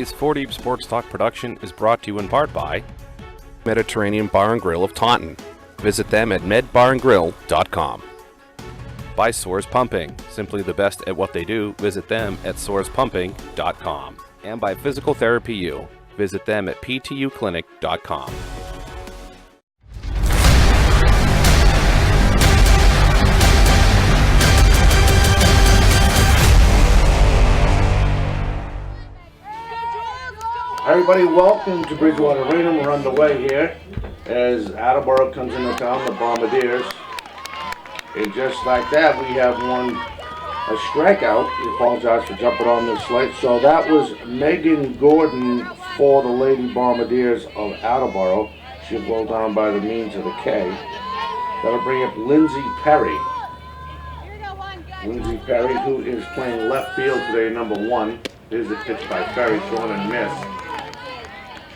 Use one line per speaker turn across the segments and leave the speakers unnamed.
Today's 4 Deep Sports Talk production is brought to you in part by Mediterranean Bar and Grill of Taunton. Visit them at medbarandgrill.com. By Soares Pumping, simply the best at what they do. Visit them at soarespumping.com. And by Physical Therapy U. Visit them at ptuclinic.com.
Everybody, welcome to Bridgewater, Raynham. We're underway here as Attleboro comes into town, the Bombardiers. And just like that, we have a strikeout. I apologize for jumping on this late. So that was Megan Gordon for the Lady Bombardiers of Attleboro. She rolled down by the means of the K. That'll bring up Lindsay Perry. Lindsay Perry, who is playing left field today, number 1. Here's the pitch by Perry, thrown and missed.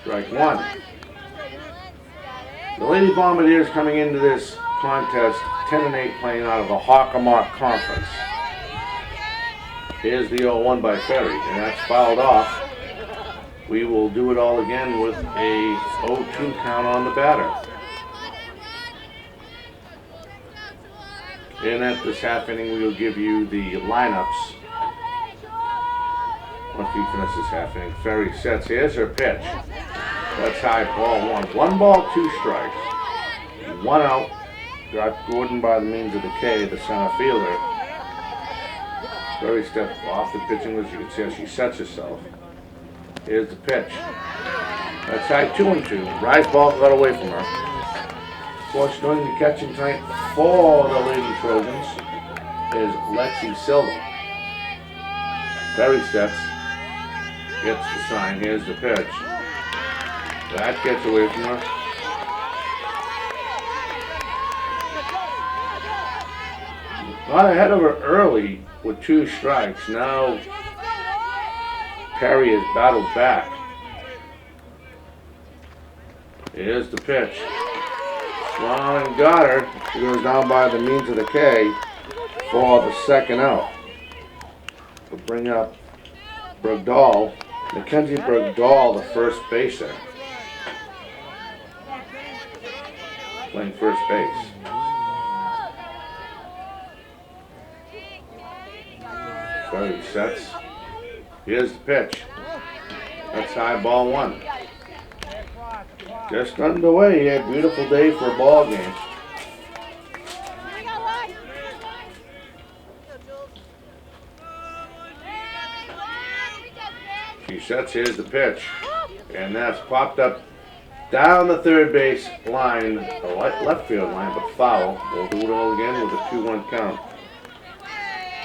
Strike 1. The Lady Bombardiers coming into this contest 10-8, playing out of the Hockomock Conference. Here's the 0-1 by Ferry, and that's fouled off. We will do it all again with a 0-2 count on the batter. And at this half inning, we will give you the lineups. Once we finish this half inning, Ferry sets. Here's her pitch. That's high, ball 1. 1 ball, 2 strikes. 1 out. Got Gordon by the means of the K, the center fielder. Ferry steps off the pitching list. You can see how she sets herself. Here's the pitch. That's high, 2-2. Rise ball got away from her. Of course, doing the catching tonight for the Lady Trojans is Lexi Silva. Ferry steps. Gets the sign. Here's the pitch. That gets away from her. Got ahead of her early with 2 strikes. Now Perry has battled back. Here's the pitch. Swung and got her. She goes down by the means of the K for the second out. We'll bring up Brugdahl. Mackenzie Brugdahl, the first baser. Playing first base. Ferry sets. Here's the pitch. That's high, ball 1. Just underway here. Beautiful day for a ball game. She sets. Here's the pitch. And that's popped up down the third base line, the left field line, but foul. We'll do it all again with a 2-1 count.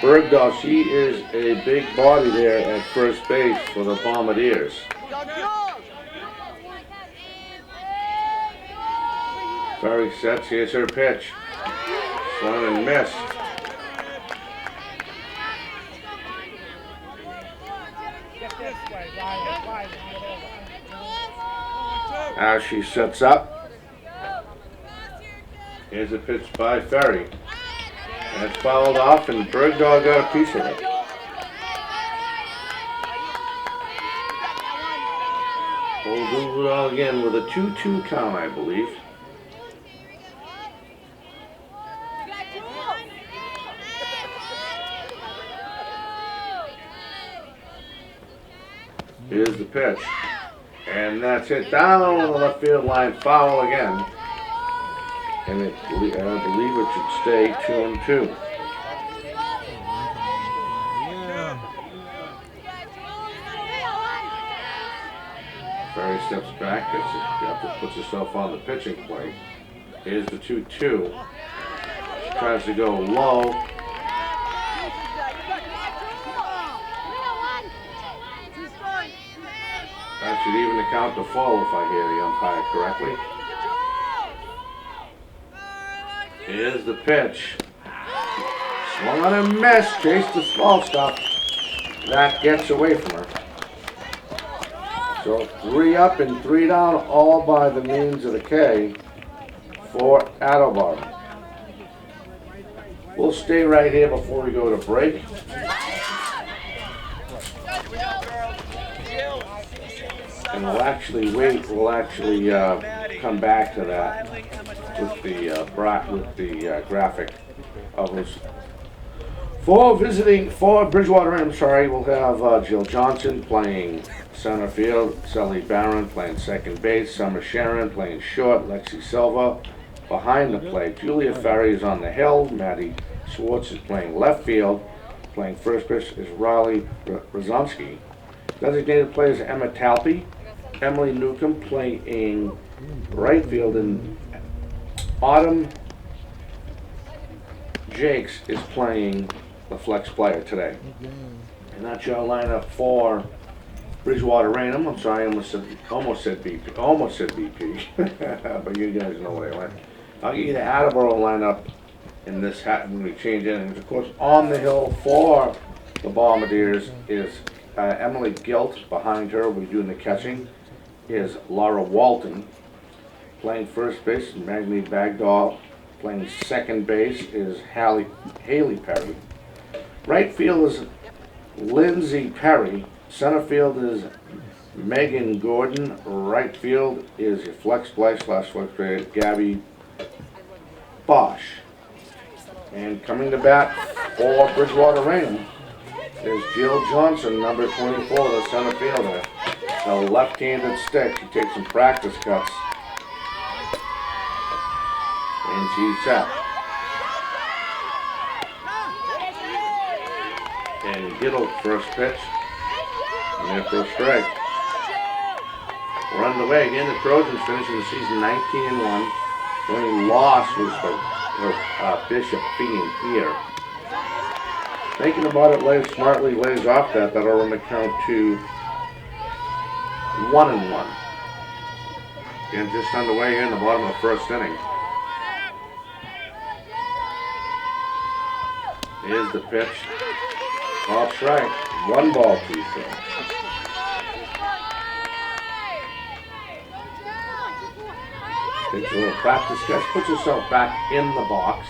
Brugdahl, she is a big body there at first base for the Bombardiers. Ferry sets. Here's her pitch. Swung and missed. As she sets up. Here's a pitch by Ferry. And it's fouled off, and Brugdahl got a piece of it. We'll do it all again with a 2-2 count, I believe. Here's the pitch. And that's hit down the left field line, foul again. And I believe it should stay 2-2. Ferry steps back, puts herself on the pitching plate. Here's the 2-2. She tries to go low. That should even the count to full if I hear the umpire correctly. Here's the pitch. Swung on and missed. Chased the small stuff. That gets away from her. So 3 up and 3 down, all by the means of the K for Attleboro. We'll stay right here before we go to break. And we'll actually wait. We'll actually come back to that with the graphic of this. For Bridgewater, I'm sorry, we'll have Jill Johnson playing center field, Sally Barron playing second base, Summer Sharon playing short, Lexi Silva behind the plate, Julia Ferry is on the hill, Maddie Schwartz is playing left field, playing first base is Riley Rozumski. Designated players Emma Talpe, Emily Newcomb playing right field, and Autumn Jakes is playing the flex player today. And that's your lineup for Bridgewater Raynham. I'm sorry, I almost said BP, but you guys know what I went. I'll give you the Attleboro lineup in this hat when we change it. And of course, on the hill for the Bombardiers is Emily Gilt. Behind her, we're doing the catching, is Laura Walton. Playing first base, Magni Bagdall. Playing second base is Haley Perry. Right field is Lindsay Perry. Center field is Megan Gordon. Right field is your flex play / flex player Gabby Bosch. And coming to bat for Bridgewater Raynham is Jill Johnson, number 24, the center fielder. A left-handed stick. She takes some practice cuts. And she's set. And Giddle first pitch. And there for a strike. We're underway again. The Trojans finishing the season 19-1. The only loss was for Bishop being here. Thinking about it, smartly lays off that. That'll run the count to 1-1. Again, just underway here in the bottom of the first inning. Here's the pitch. Off strike. 1 ball, 2 strikes. Takes a little practice catch. Puts herself back in the box.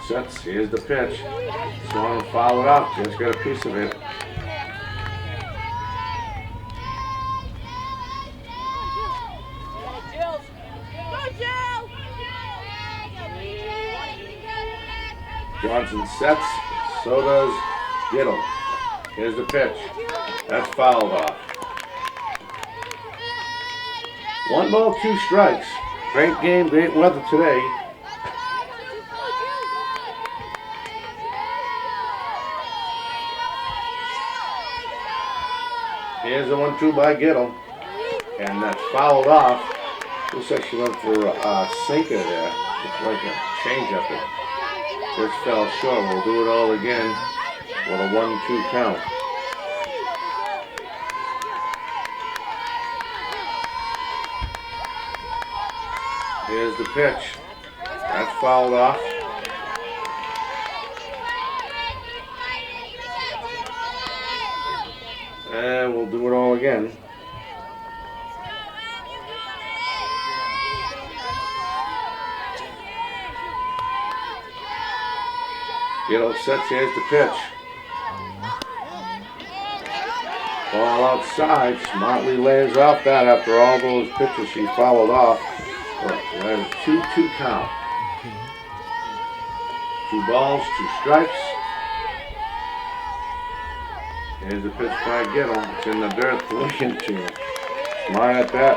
Sets. Here's the pitch. Swung and fouled out. Just got a piece of it. Johnson sets, so does Giddle. Here's the pitch. That's fouled off. 1 ball, 2 strikes. Great game, great weather today. Here's the 1-2 by Giddle. And that's fouled off. Looks like she went for a sinker there. It's like a changeup. It just fell short. We'll do it all again with a 1-2 count. Here's the pitch. That's fouled off. And we'll do it all again. Giddle sets, here's the pitch. Ball outside, smartly lays off that after all those pitches she fouled off. We're at a 2-2 count. 2 balls, 2 strikes. Here's the pitch by Giddle. It's in the dirt, 3-2. Smart at that.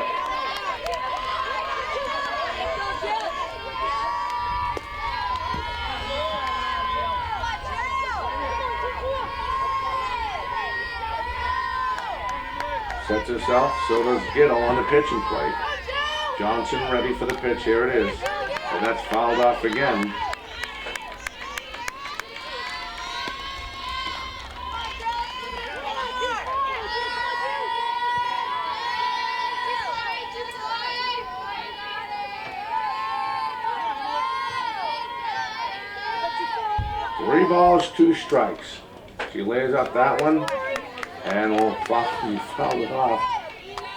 Sets herself, so does Giddle on the pitching plate. Johnson ready for the pitch, here it is. And that's fouled off again. Three balls, 2 strikes. She lays up that one. And we'll foul it off.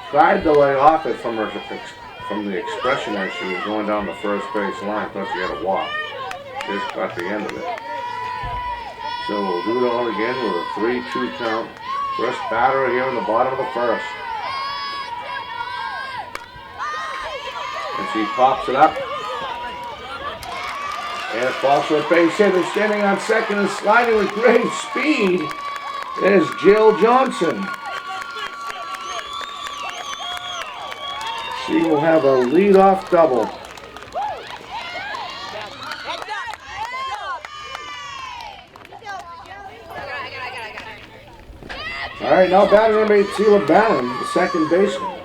Tried to lay off it from the expression as she was going down the first base line. Thought she had a walk. Just caught the end of it. So we'll do it all again with a 3-2 count First batter here in the bottom of the first. And she pops it up. And it falls for a base hit. And standing on second and sliding with great speed is Jill Johnson. She will have a leadoff double. All right, now batter number 8, Tila Bannon, the second baseman.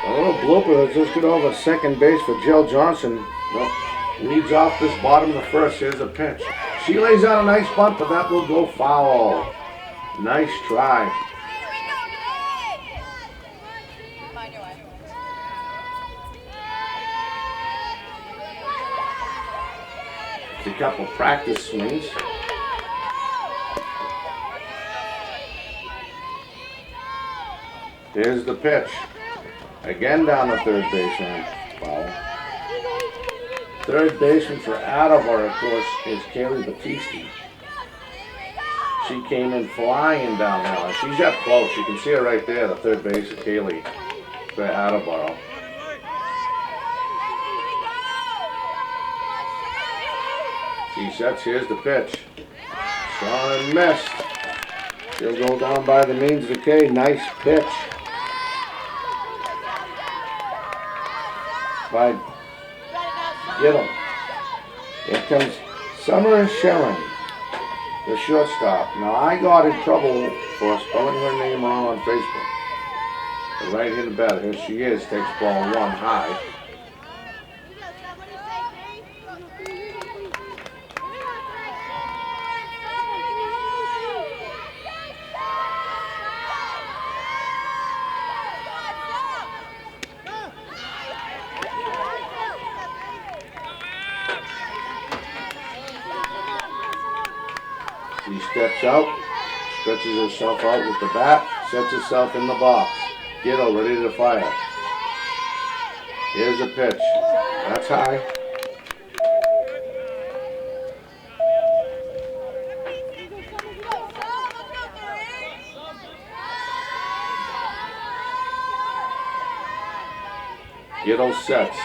A little blooper. Let's just get over second base for Jill Johnson. Nope. Leads off this bottom of the first. Here's a pitch. She lays out a nice bunt, but that will go foul. Nice try. A couple practice swings. Here's the pitch. Again down the third baseman. Foul. Third baseman for Attleboro, of course, is Kaylee Battisti. She came in flying down there. She's up close. You can see her right there, the third base of Kaylee for Attleboro. She sets, here's the pitch. Strong and missed. She'll go down by the means of the K. Nice pitch by Gittle. Here comes Summer Sharon, the shortstop. Now I got in trouble for spelling her name wrong on Facebook. The right-handed batter, here she is, takes ball 1 high. She steps out, stretches herself out with the bat, sets herself in the box. Gittle ready to fire. Here's a pitch. That's high. Gittle sets.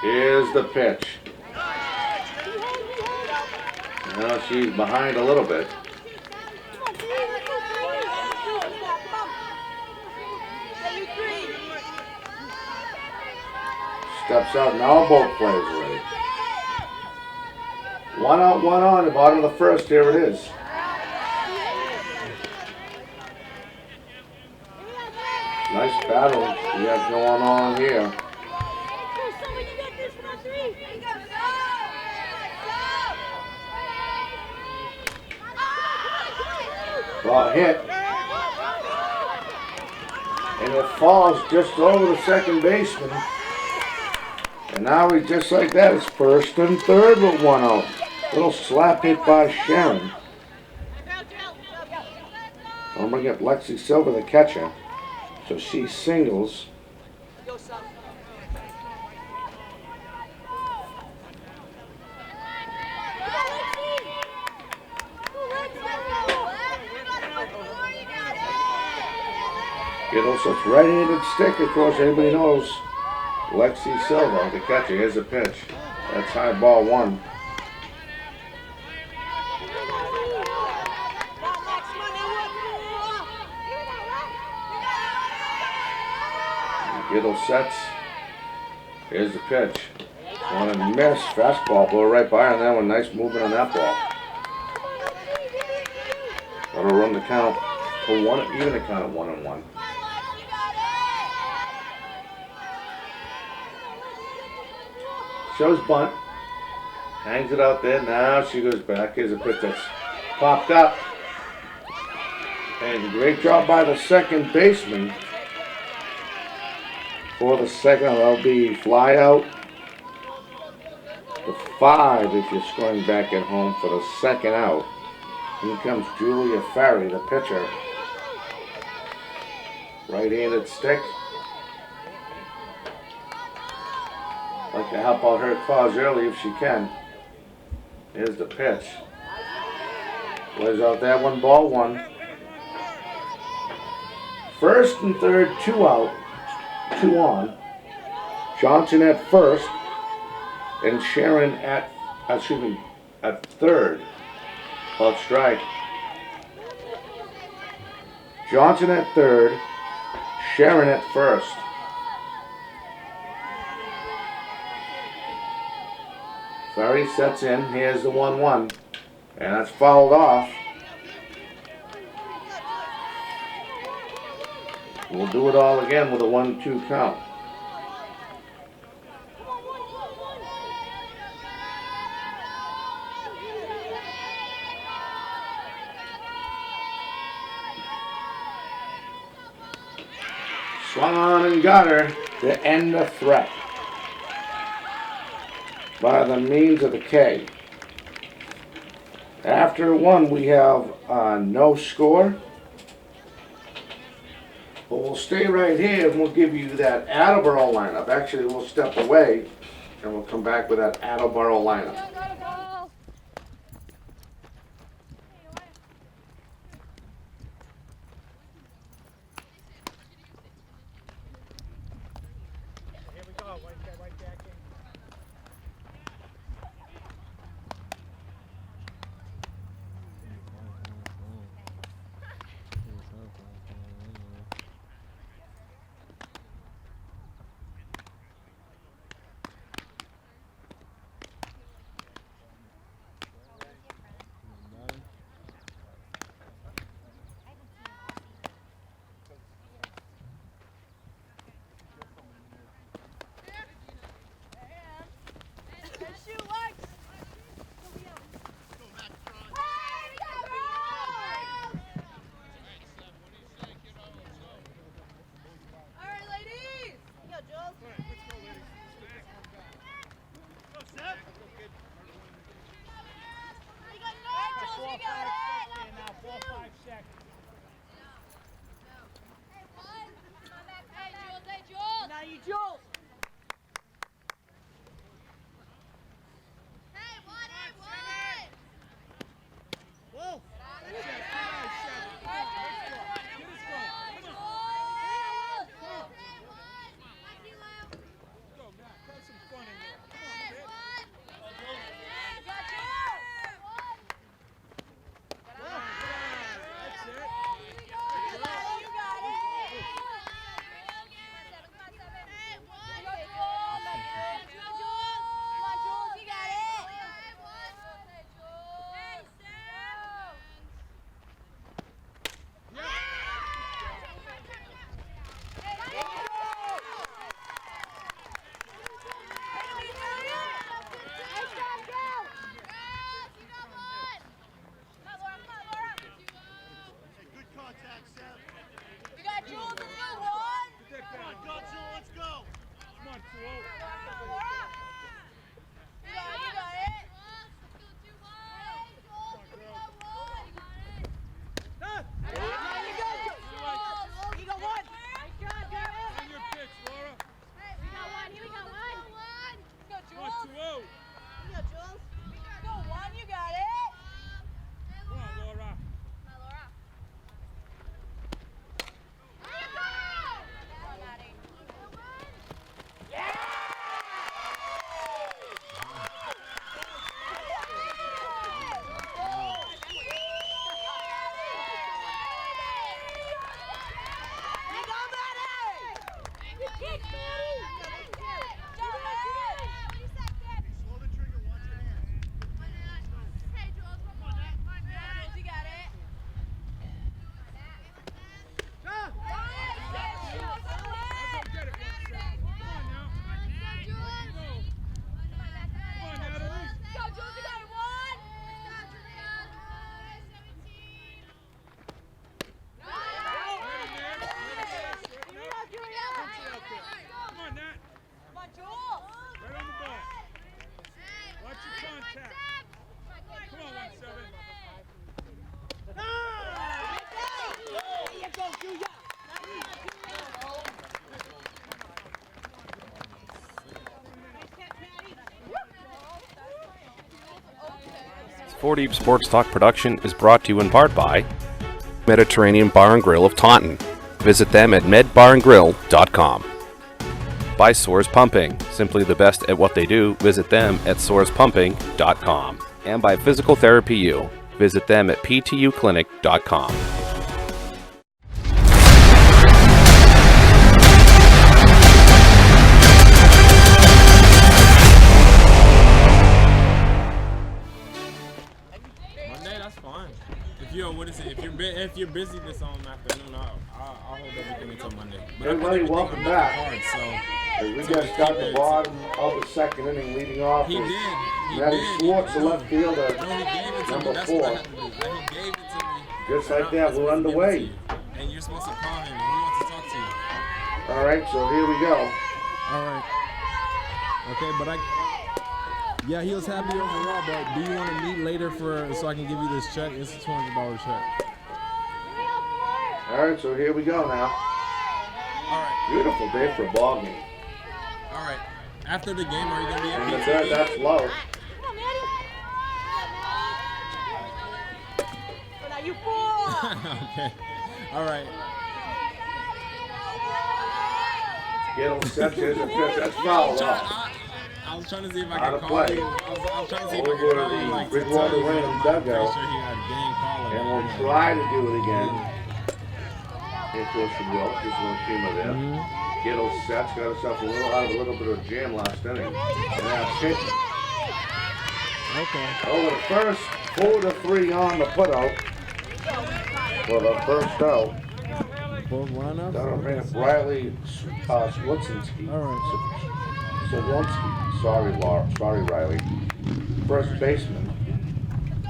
Here's the pitch. Now she's behind a little bit. Steps out, now both players are ready. 1 out, 1 on, the bottom of the first, here it is. Nice battle we have going on here. Ball hit, and it falls just over the second baseman. And now we just like that, it's first and third with 1 out. Little slap hit by Sharon. I'll bring up Lexi Silver, the catcher. So she singles. Gittle sets right-handed stick, of course, everybody knows. Lexi Silva, the catcher, here's a pitch. That's high, ball 1. Gittle sets. Here's the pitch. 1 and miss. Fastball blew right by on that one. Nice movement on that ball. That'll run the count to 1, even the count of 1 and 1. Shows bunt, hangs it out there, now she goes back. Here's a pitch that's popped up. And great job by the second baseman for the second. That'll be fly out to 5 if you're scoring back at home for the second out. Here comes Julia Ferry, the pitcher. Right-handed stick. Like to help out her cause early if she can. Here's the pitch. Plays out that one, ball one. First and third, 2 out, 2 on. Johnson at first, and Sharon at third. Ball strike. Johnson at third, Sharon at first. Ferry sets in. Here's the 1-1, and that's fouled off. We'll do it all again with a 1-2 count. Swung on and got her to end the threat by the means of the K. After 1, we have no score. But we'll stay right here and we'll give you that Attleboro lineup. Actually, we'll step away and we'll come back with that Attleboro lineup.
4 Deep Sports Talk production is brought to you in part by Mediterranean Bar and Grill of Taunton. Visit them at medbarandgrill.com. By Soares Pumping, simply the best at what they do. Visit them at soarespumping.com. And by Physical Therapy U. Visit them at ptuclinic.com.
If you're busy this afternoon, I'll hold everything until Monday. But
everybody, welcome back. We just got the bottom of the second inning leading off.
He did.
Schwartz, the left fielder,
No, he gave it to
number
me. That's
4.
what I had to do. He gave it to me.
Just like that, we're underway.
And you're supposed to call him. He wants to talk to you.
All right, so here we go.
All right. Okay, yeah, he was happy overall, but do you want to meet later so I can give you this check? It's a $200 check.
All right, so here we go now.
All right.
Beautiful day for a ball game.
All right. After the game, are you going to be at
And
PTV?
that's low.
You fool!
Okay. All right.
Get him set. Here's a pitch. That's foul.
I was trying to see if I
Out
could
of
call
play.
you. I was trying to see if I
Over
could call you.
the
Like,
Bridgewater Raynham dugout.
Pretty sure he had game caller.
And we'll try to do it again. Of course we will. Just a little humor there. Kittle sets, got himself out of a little bit of jam last inning. And that's hit.
Okay.
Over the first, 4-3 on the putout. For the first out.
Both lineups?
Down ran Riley Switzinski.
All right.
Sawonski. Sorry, Riley. First baseman.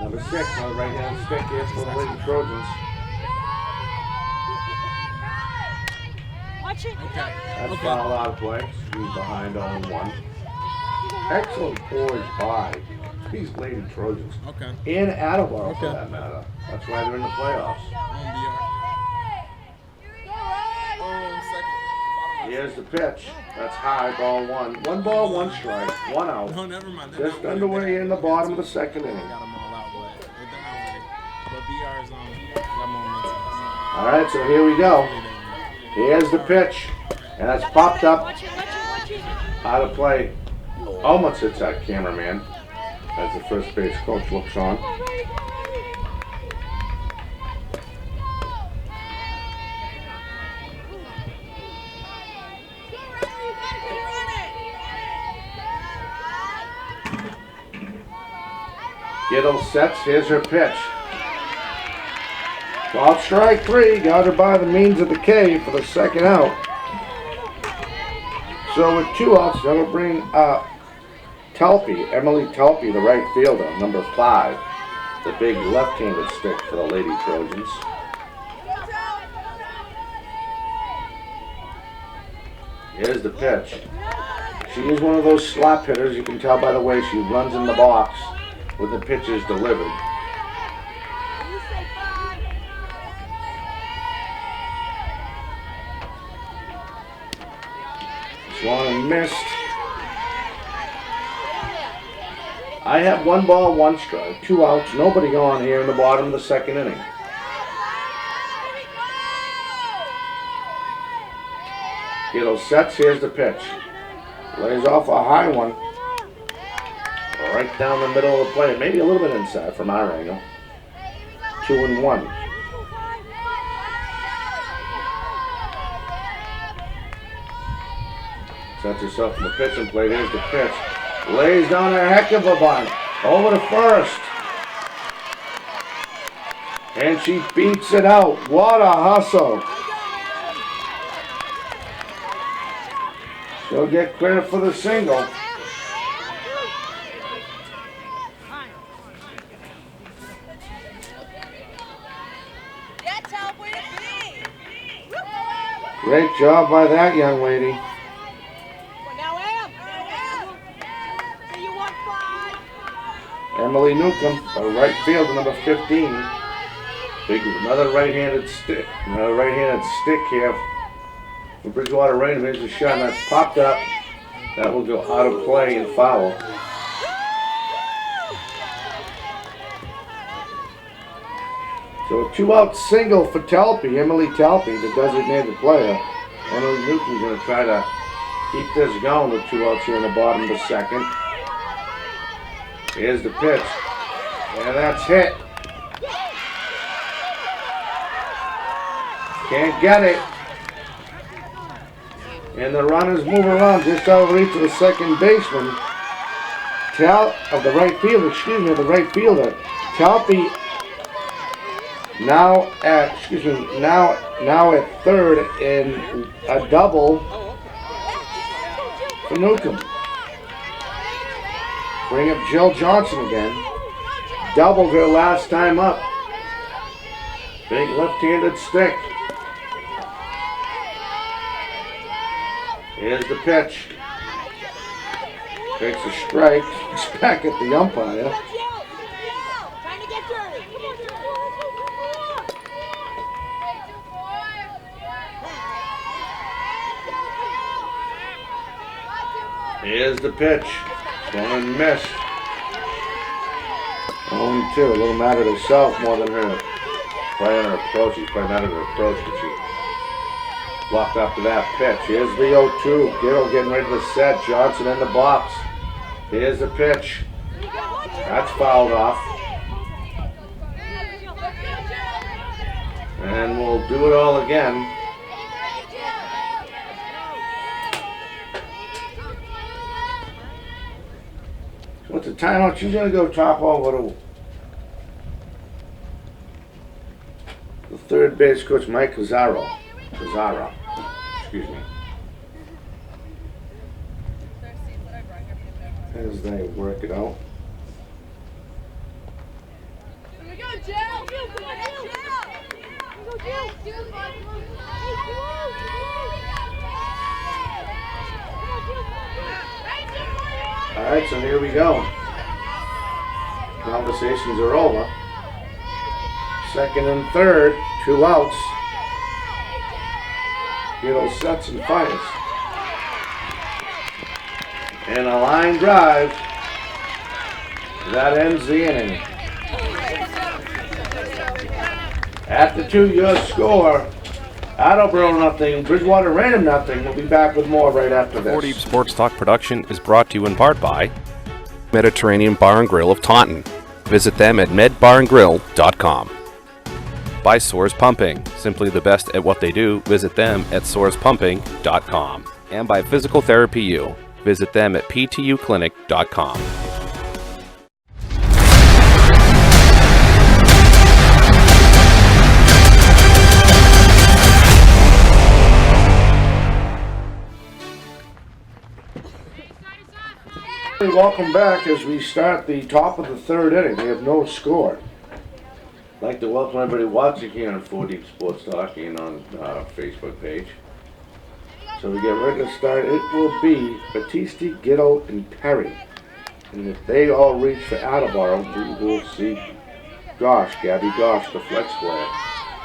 Number 6 on the right-hand stick here for the Lady Trojans.
Okay.
That's foul out of play. He's behind 0-1. Excellent poise by these Lady Trojans.
Okay.
In Attleboro, for that matter. That's why they're in the playoffs. Here's the pitch. That's high, ball 1. 1 ball, 1 strike, 1 out.
No, never mind.
Just underway in the bottom of the second inning.
Got them all out, but they're not ready. But BR's got momentum.
All right, so here we go. Here's the pitch. And that's popped up out of play. Almost hits that cameraman as the first base coach looks on. Gittle sets, here's her pitch. Ball strike 3, got her by the means of the K for the second out. So with 2 outs, that'll bring Emily Telpy, the right fielder, number 5, the big left-handed stick for the Lady Trojans. Here's the pitch. She is one of those slap hitters, you can tell by the way she runs in the box when the pitch is delivered. Swung and missed. I have 1 ball, 1 strike, 2 outs, nobody on here in the bottom of the second inning. Gittle sets, here's the pitch. Lays off a high one. Right down the middle of the plate, maybe a little bit inside from our angle. 2-1. Sets herself in the pitching plate. Here's the pitch. Lays down a heck of a bunt. Over to first. And she beats it out. What a hustle. She'll get credit for the single. Great job by that young lady. Emily Newcomb, a right fielder, number 15. Another right-handed stick. Another right-handed stick here for Bridgewater Raynham. Here's a shot that's popped up. That will go out of play and foul. So a 2-out single for Talpe, Emily Talpe, the designated player. Emily Newton's going to try to keep this going with 2 outs here in the bottom of the second. Here's the pitch. And that's hit. Can't get it. And the runners move around just out of reach of the second baseman. The right fielder. Talpe now at third in a double for Newcomb. Bring up Jill Johnson again. Doubled her last time up. Big left-handed stick. Here's the pitch. Takes a strike. He's back at the umpire. Here's the pitch. Swung and missed. 0-2. A little mad at herself more than her. Probably on her approach. She's probably mad at her approach because she blocked up to that pitch. Here's the 0-2. Giddle getting ready to set. Johnson in the box. Here's the pitch. That's fouled off. And we'll do it all again. What's the timeout? She's going to go top over to the third base coach, Mike Cazzara. Excuse me. As they work it out.
Here we go, Jill! Come on, Jill! Go, Jill!
All right, so here we go. Conversations are over. Second and third, 2 outs. Giddle sets and fires. And a line drive. That ends the inning. At the 2, your score. Attleboro nothing, Bridgewater Raynham nothing. We'll be back with more right after this.
4 Deep Sports Talk production is brought to you in part by Mediterranean Bar and Grill of Taunton. Visit them at medbarandgrill.com. By Soares Pumping, simply the best at what they do. Visit them at soarespumping.com. And by Physical Therapy U. Visit them at ptuclinic.com.
Welcome back as we start the top of the third inning. We have no score. I'd like to welcome everybody watching here on 4 Deep Sports Talk and on our Facebook page. So we get ready to start. It will be Battisti, Giddle, and Perry. And if they all reach for Attleboro, we will see Gabby Gosh, the flex player.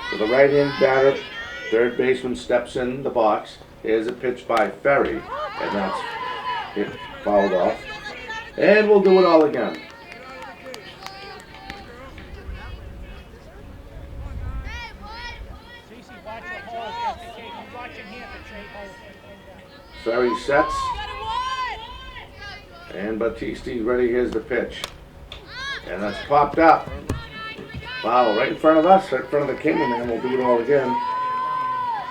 So the right-hand batter, third baseman steps in the box. Here's a pitch by Ferry, and that's it, fouled off. And we'll do it all again. Ferry sets. And Battisti's ready. Here's the pitch. And that's popped up. Wow, right in front of us, right in front of the cameraman. We'll do it all again.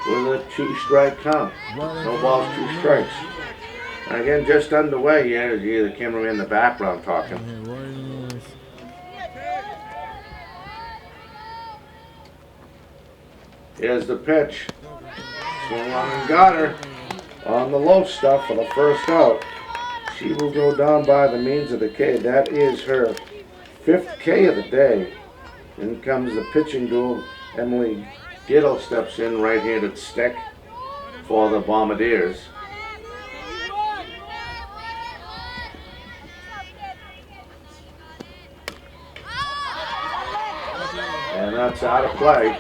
With a 2-strike count. No balls, 2 strikes. And again, just underway here. You hear the cameraman in the background talking. Here's the pitch. Swung on and got her on the low stuff for the first out. She will go down by the means of the K. That is her 5th K of the day. In comes the pitching duel. Emily Giddle steps in, right-handed stick for the Bombardiers. And that's out of play.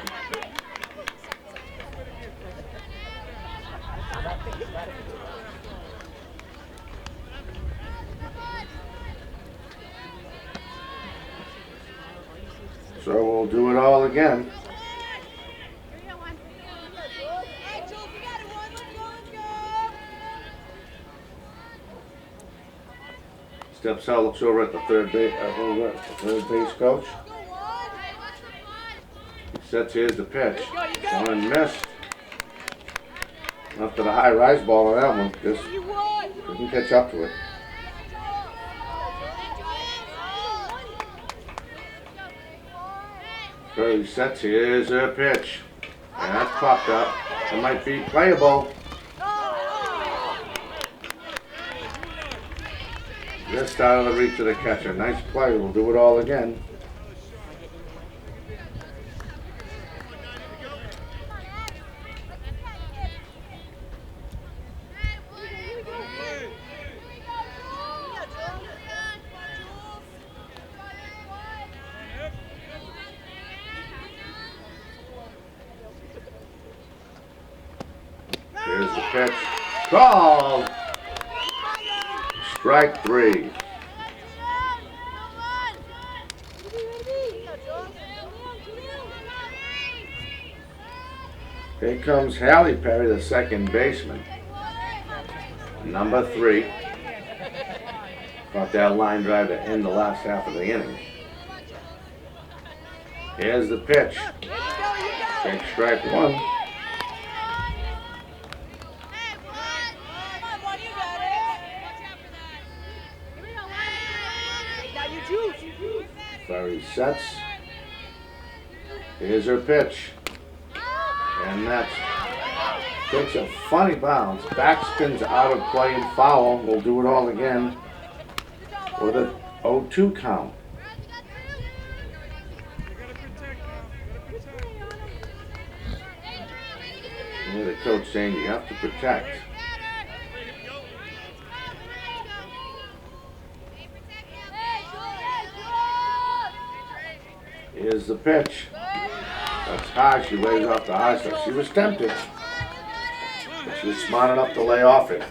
So we'll do it all again. Steps out, looks over at the third base coach. He sets, here's the pitch. Swung and missed. After the high rise ball on that one, just couldn't catch up to it. Curly sets, here's her pitch. And that's popped up. It might be playable. Just out of the reach of the catcher. Nice play. We'll do it all again. Here's the pitch. Called. Strike 3. Here comes Hallie Perry, the second baseman. Number 3. Got that line drive to end the last half of the inning. Here's the pitch. Take strike 1. Perry sets. Here's her pitch. And that takes a funny bounce. Backspins out of play and foul. We'll do it all again with a 0-2 count. And the coach saying you have to protect. Here's the pitch. That's high. She lays off the high side. She was tempted, but she was smart enough to lay off it.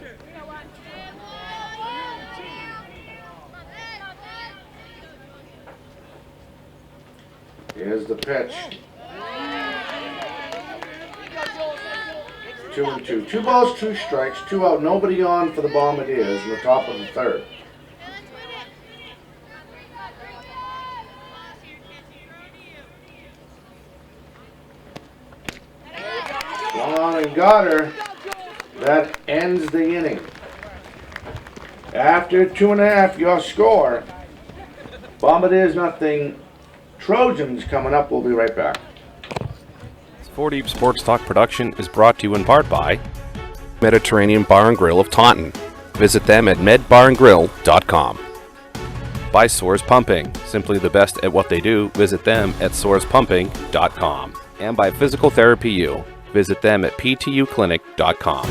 Here's the pitch. 2-2. 2 balls, 2 strikes, 2 out. Nobody on for the Bombardiers in the top of the third. On and got her. That ends the inning. After 2.5, your score. Bombardiers nothing. Trojans coming up. We'll be right back.
This 4 Deep Sports Talk production is brought to you in part by Mediterranean Bar and Grill of Taunton. Visit them at medbarandgrill.com. By Soares Pumping. Simply the best at what they do. Visit them at soarespumping.com. And by Physical Therapy U. Visit them at ptuclinic.com.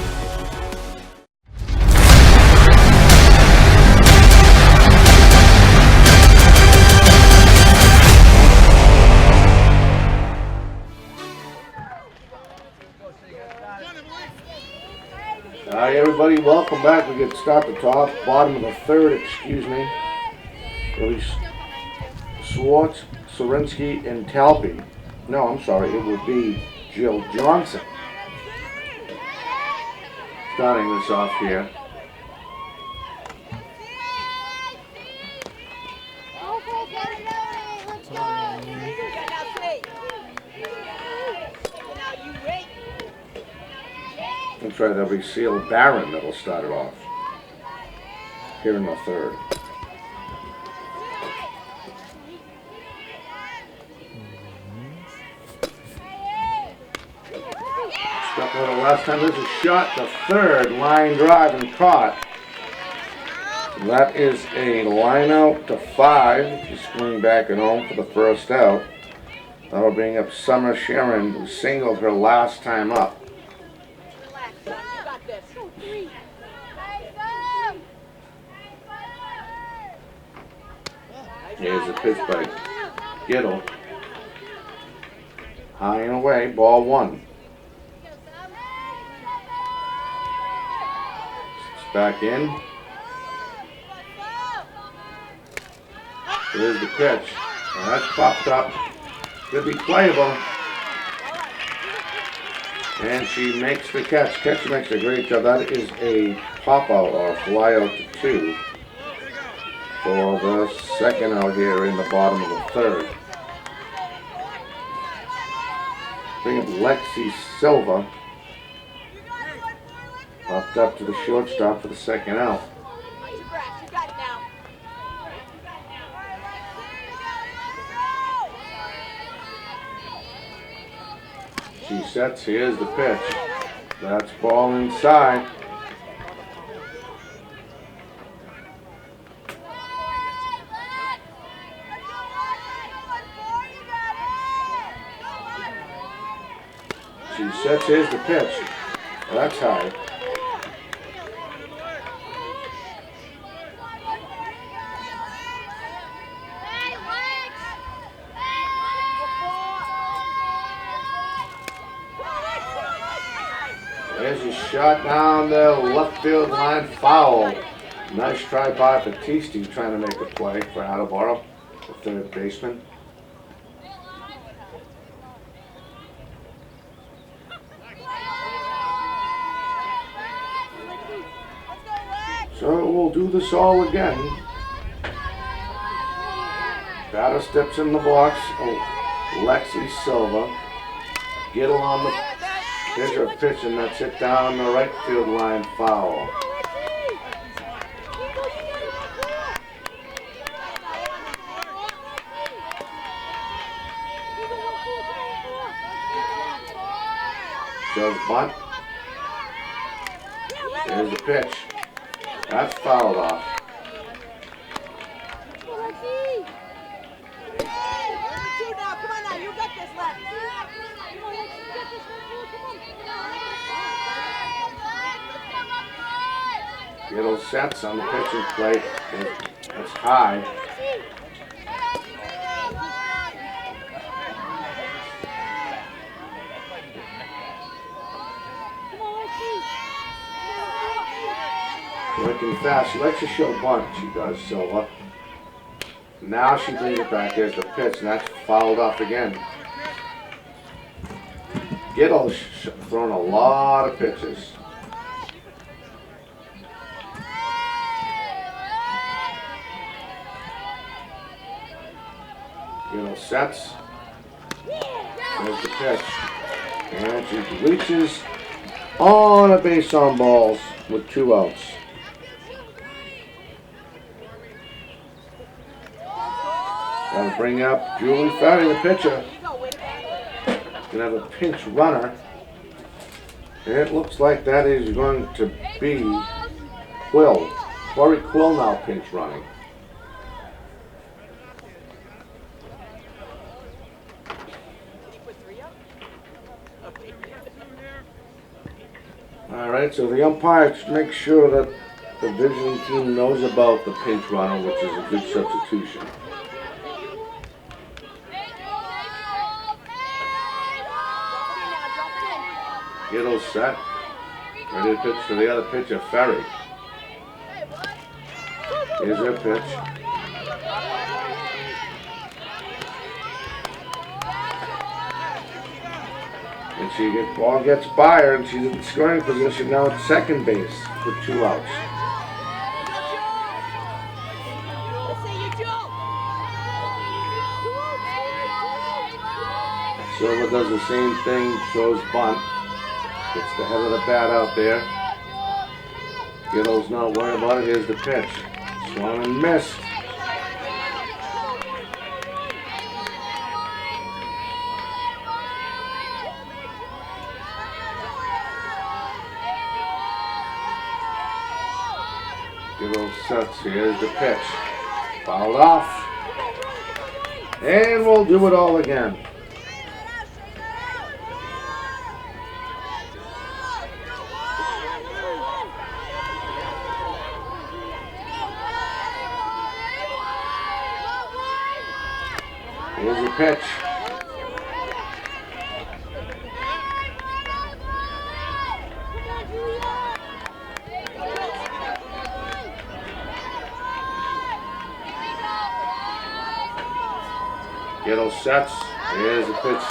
Hi everybody, welcome back. We get to start the top, bottom of the third, excuse me. It'll be Swartz, Sorinsky, and Talpe. No, I'm sorry, it will be Jill Johnson. Starting this off here. That's right, that'll be Seal Barron that'll start it off here in the third. Stuck out the last time. There's a shot to third, line drive and caught. That is a line out to 5. She's swinging back at home for the first out. That'll bring up Summer Sharon, who singled her last time up. Here's a pitch by Gittle. High and away, ball 1. It's back in. Here's the pitch. And that's popped up. Could be playable. And she makes the catch. Catcher makes a great job. That is a pop out or fly out to 2 for the second out here in the bottom of the third. Bring up Lexi Silva. Popped up to the shortstop for the second out. She sets, here's the pitch. That's ball inside. She sets, here's the pitch. That's high. There's a shot down the left field line, foul. Nice try by Battisti trying to make a play for Attleboro, the third baseman. So we'll do this all again. Batter steps in the box. Oh, Lexi Silva. Gittle on the Here's her pitch, and that's it down the right field line, foul. Shows bunt. There's the pitch. That's fouled off. Gittle sets on the pitching plate. That's high. Working fast. She likes to show bunt, she does, Silva. Now she brings it back. There's the pitch, and that's fouled off again. Gittle's thrown a lot of pitches. Gittle sets. There's the pitch. And she reaches on a base on balls with 2 outs. Gonna bring up Julie Ferry, the pitcher. Gonna have a pinch runner. It looks like that is going to be Quill. Corey Quill now pinch running. Alright, so the umpire should make sure that the visiting team knows about the pinch runner, which is a good substitution. Gittle set. Ready to pitch to the other pitcher, Ferry. Here's her pitch. And ball gets by her, and she's in scoring position now at second base with 2 outs. Silva does the same thing, throws bunt. Gets the head of the bat out there. Gittle's not worried about it. Here's the pitch. Swung and missed. Gittle sets. Here's the pitch. Fouled off. And we'll do it all again. Here's the pitch. Gittle sets. Here's a pitch.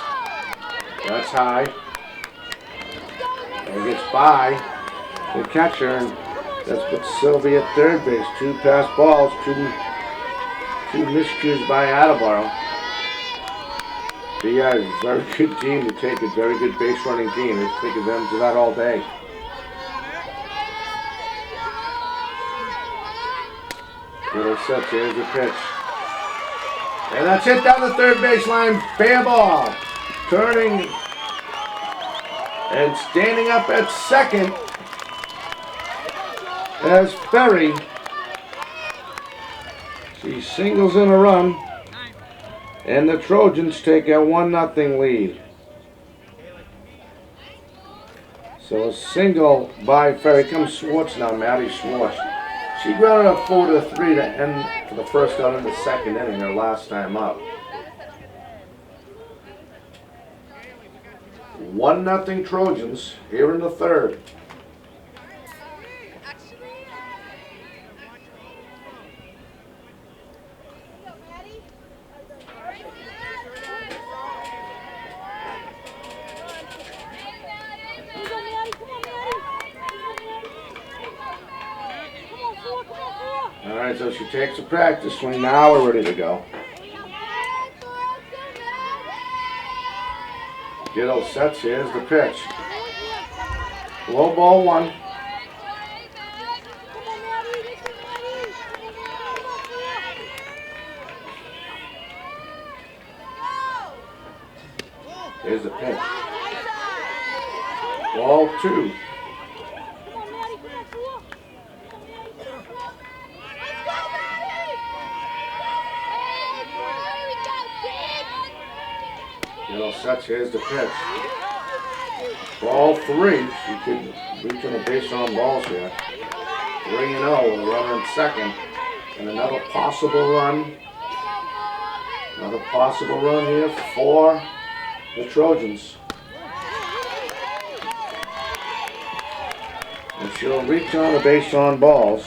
That's high. And it gets by the catcher, and that's puts Sylvie at third base. 2 pass balls, two miscues by Attleboro. But yeah, a very good team to take, a very good base running team. I think of them to that all day. Little sets, here's the pitch. And that's hit down the third baseline, fair ball. Turning and standing up at second as Ferry. She singles in a run, and the Trojans take a 1-0 lead. So a single by Ferry. Comes Schwartz now, Maddie Schwartz. She grounded up 4-3 to end for the first out in the second inning, her last time up. 1-0 Trojans here in the third. Alright, so she takes a practice swing. Now we're ready to go. Gittle sets. Here's the pitch. Low ball 1. Here's the pitch. Ball 2. Gittle sets. Here's the pitch. Ball 3. She could reach on the base on balls here. 3-0 with a runner in second. And another possible run. Another possible run here for the Trojans. And she'll reach on the base on balls.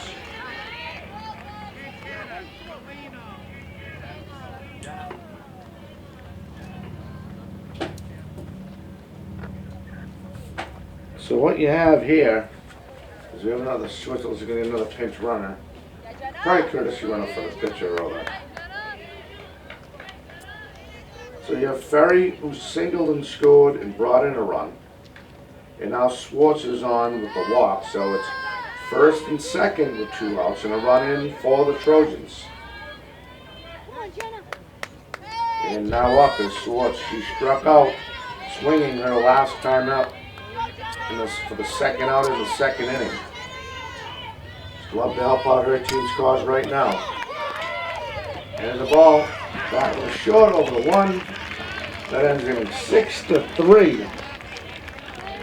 So what you have here is we have another Swizzles, you're going to get another pinch runner. Probably courtesy runner for the pitcher or that. So you have Ferry, who singled and scored and brought in a run. And now Schwartz is on with the walk, so it's first and second with 2 outs and a run in for the Trojans. And now up is Schwartz. She struck out, swinging her last time out for the second out in the second inning. She'd love to help out her team's cause right now. And the ball, that was short over the 1. That ends in 6-3.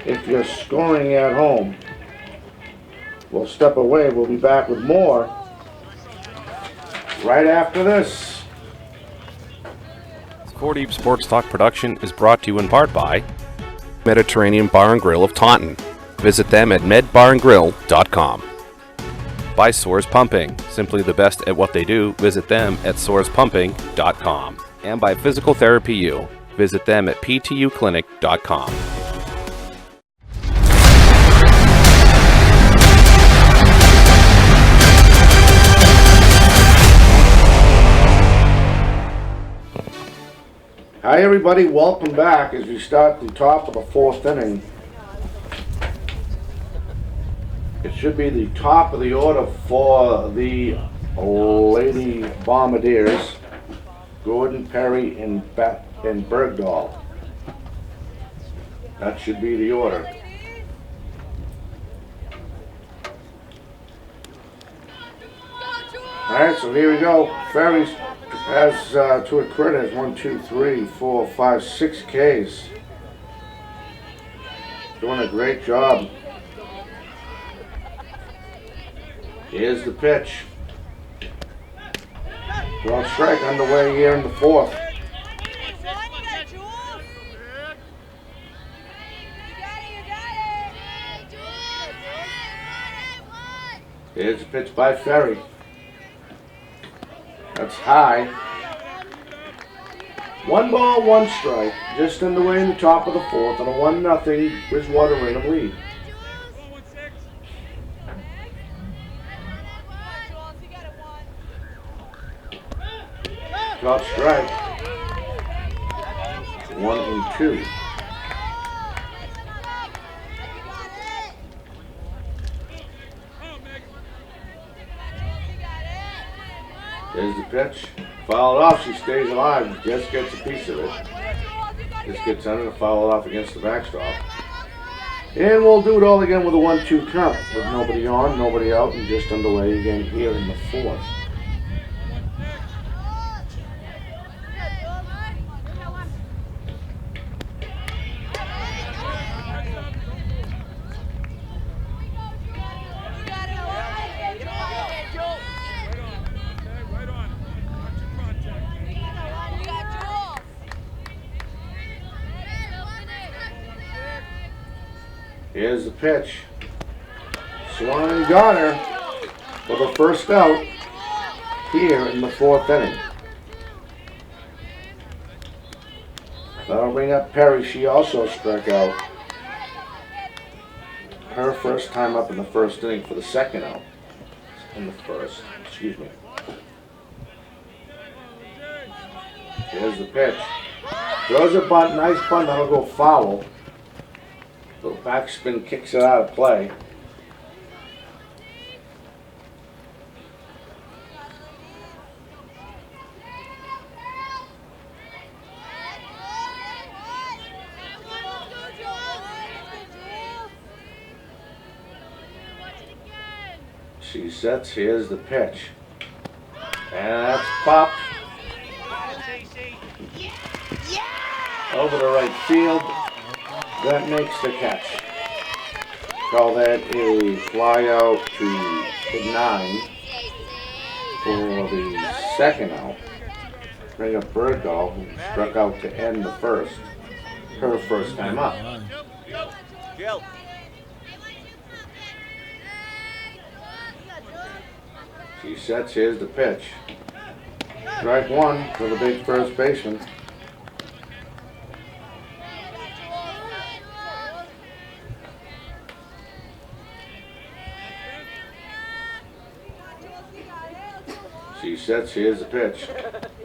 If you're scoring at home, we'll step away. We'll be back with more right after this.
4Deep Sports Talk production is brought to you in part by Mediterranean Bar and Grill of Taunton. Visit them at medbarandgrill.com. By Soares Pumping, simply the best at what they do. Visit them at soarespumping.com. And by Physical Therapy U. Visit them at ptuclinic.com.
Hi everybody, welcome back as we start the top of the 4th inning. It should be the top of the order for the Lady Bombardiers, Gordon, Perry, and Bergdahl. That should be the order. Alright, so here we go. Ferry has to a credit 1, 2, 3, 4, 5, 6 Ks. Doing a great job. Here's the pitch. Draw strike underway here in the 4th. Here's the pitch by Ferry. That's high. 1 ball, 1 strike, just underway in the top of the 4th, and a 1-0 Bridgewater Raynham lead. Top strike. 1-2. There's the pitch. Fouled off. She stays alive. Just gets a piece of it. Just gets under to foul it off against the backstop. And we'll do it all again with a 1-2 count. With nobody on, nobody out, and just underway again here in the 4th. Here's the pitch. Swung, got her for the first out here in the 4th inning. That'll bring up Perry. She also struck out her first time up in the 1st inning for the 2nd out. In the 1st, excuse me. Here's the pitch. Throws a bunt, nice bunt, that'll go foul. Little backspin kicks it out of play. She sets, here's the pitch. And that's popped over the right field. That makes the catch. Call that a fly out to the 9 for the 2nd out. Bring up Bergdahl, who struck out to end the 1st. Her first time up. She sets, here's the pitch. Strike 1 for the big first baseman. She sets, here's the pitch.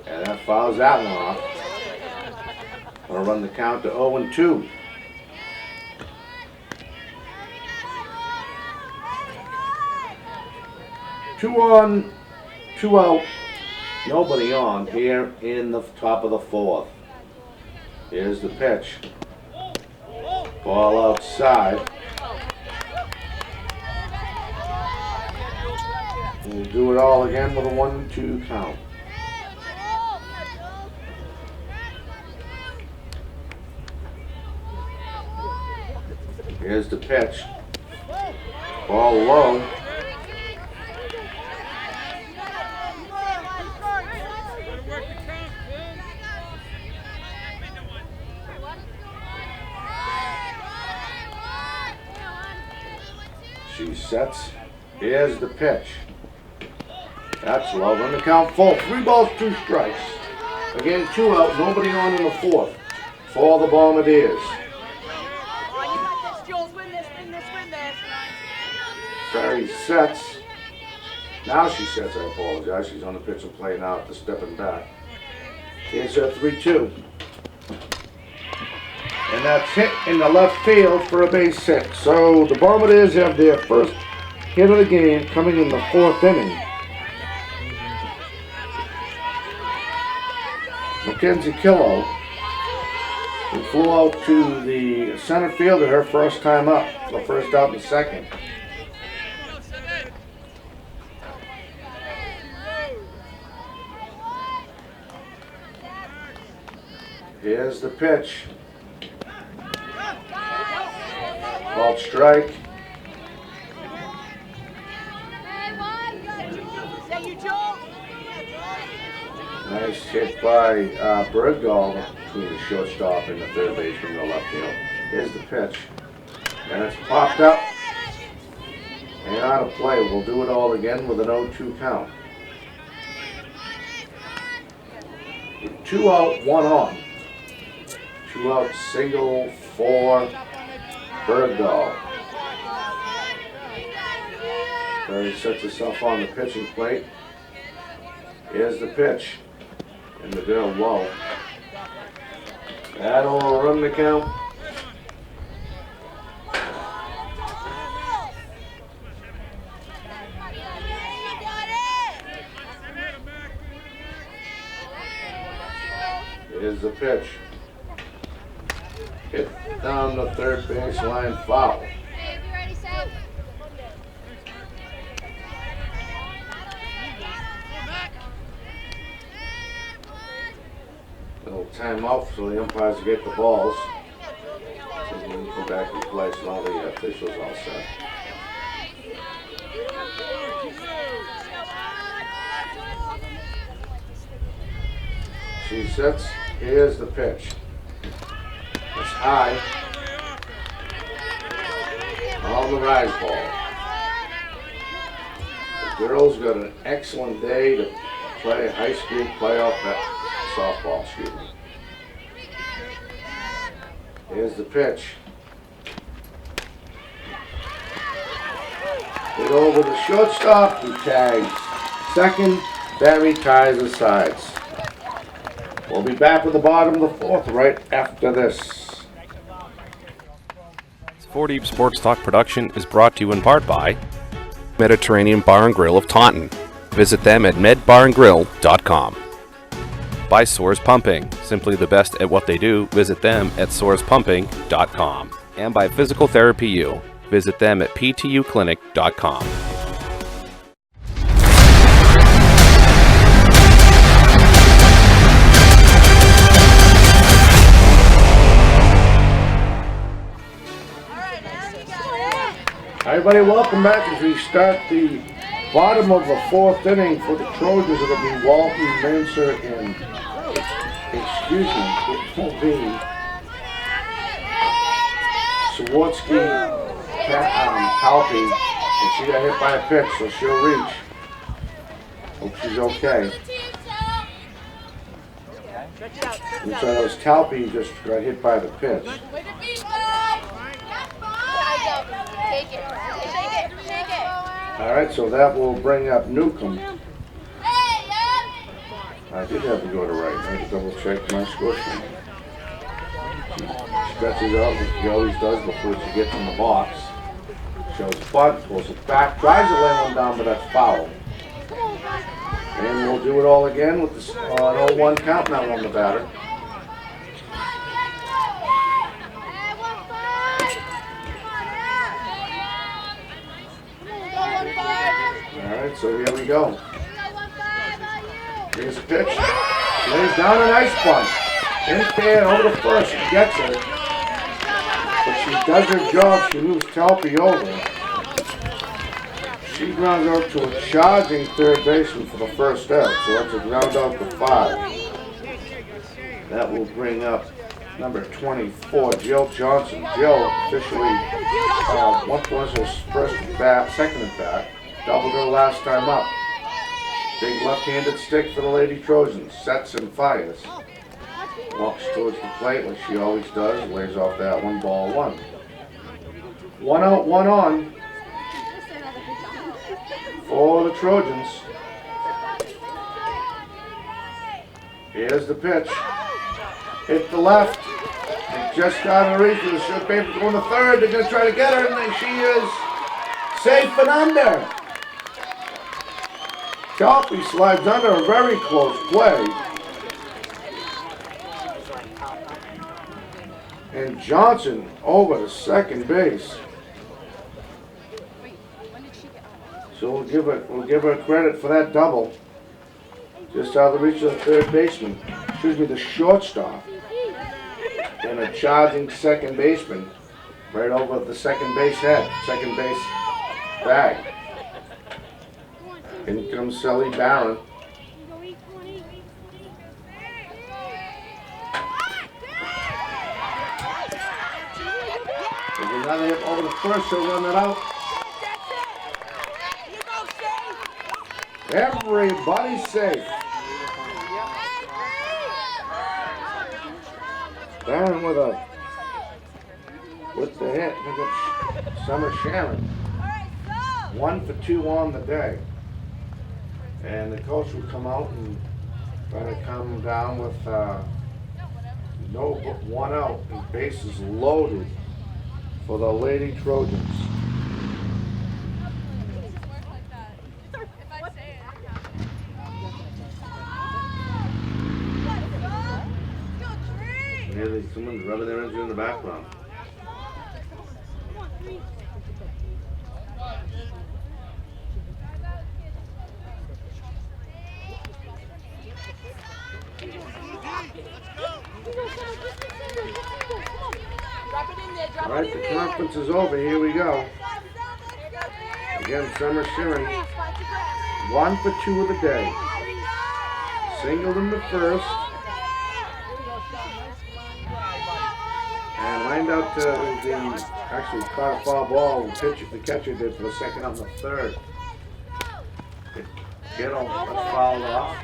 And that fouls that one off. Gonna run the count to 0-2. Two on, 2 out, nobody on here in the top of the 4th. Here's the pitch. Ball outside. We'll do it all again with a 1-2 count. Here's the pitch. Ball low. She sets. Here's the pitch. That's low. Run the count full. 3 balls, 2 strikes. Again, 2 out. Nobody on in the 4th for the Bombardiers. Ferry sets. Now she sets. I apologize. She's on the pitch and play now after stepping back. Here's her 3-2. And that's hit in the left field for a base hit. So the Bombardiers have their first hit of the game coming in the 4th inning. Mackenzie Killo, who flew out to the center fielder her first time up, the first out in the 2nd. Here's the pitch. Ball strike. Nice hit by Bergdahl between the shortstop and the 3rd baseman in the left field. Here's the pitch. And it's popped up and out of play. We'll do it all again with an 0-2 count. 2 out, 1 on. 2 out, single for Bergdahl. Barry sets himself on the pitching plate. Here's the pitch. And the girl low. That'll run the count. Here's the pitch. Hit down the third baseline, foul. Little timeout so the umpires get the balls. So we can come back and play so all the officials all set. She sets. Here's the pitch. It's high. On the rise ball. The girls got an excellent day to play high school playoff softball. Excuse me. Here's the pitch. Hit over the shortstop. He tags second. Barry ties the sides. We'll be back with the bottom of the fourth right after this.
4 Deep Sports Talk production is brought to you in part by Mediterranean Bar and Grill of Taunton. Visit them at medbarandgrill.com. By Soares Pumping, simply the best at what they do. Visit them at soarespumping.com. And by Physical Therapy U. Visit them at ptuclinic.com.
Everybody, welcome back as we start the bottom of the fourth inning for the Trojans. It'll be Walton, Manser, and it will be Swarovski, Palpy, and she got hit by a pitch, so she'll reach. Hope she's okay. And so that was Talpe just got hit by the pitch. All right, so that will bring up Newcomb. I did have to go to right. I had to double check my score sheet. She stretches out like she always does before she gets in the box. Shows butt, pulls it back, tries to lay one down, but that's foul. And we'll do it all again with the 0-1 count now on the batter. Alright, so here we go. Here's a pitch. Lays down a nice bunt. In fair, over the first, she gets it. But she does her job, she moves Talpe over. She grounds out to a charging third baseman for the first out, so that's a ground out to 5. That will bring up number 24, Jill Johnson. Jill officially, what was her first at bat, second at bat. Doubled her last time up. Big left-handed stick for the Lady Trojans. Sets and fires. Walks towards the plate like she always does. Lays off that one, ball 1. 1 out, 1 on for the Trojans. Here's the pitch. Hit the left. It just got a reach with the short paper going to third. They're going to try to get her, and she is safe and under. Talpe slides under a very close play. And Johnson over to second base. So we'll give her credit for that double. Just out of the reach of the third baseman. Excuse me, the shortstop. And a charging second baseman. Right over the second base head. Second base bag. In comes Sally Barron. There's another hit over the first, he'll run it out. Everybody's safe. Down with the hit. Look at Summer Sharon. 1 for 2 on the day. And the coach will come out and try to come down with no but 1 out and bases loaded for the Lady Trojans. Nearly someone's rubbing their engine in the background. All right, the conference is over. Here we go. Again, Summer Sheeran, 1 for 2 of the day. Singled in the first. And lined out to actually caught a foul ball. The catcher did for the second out in the third. Get all fouled off.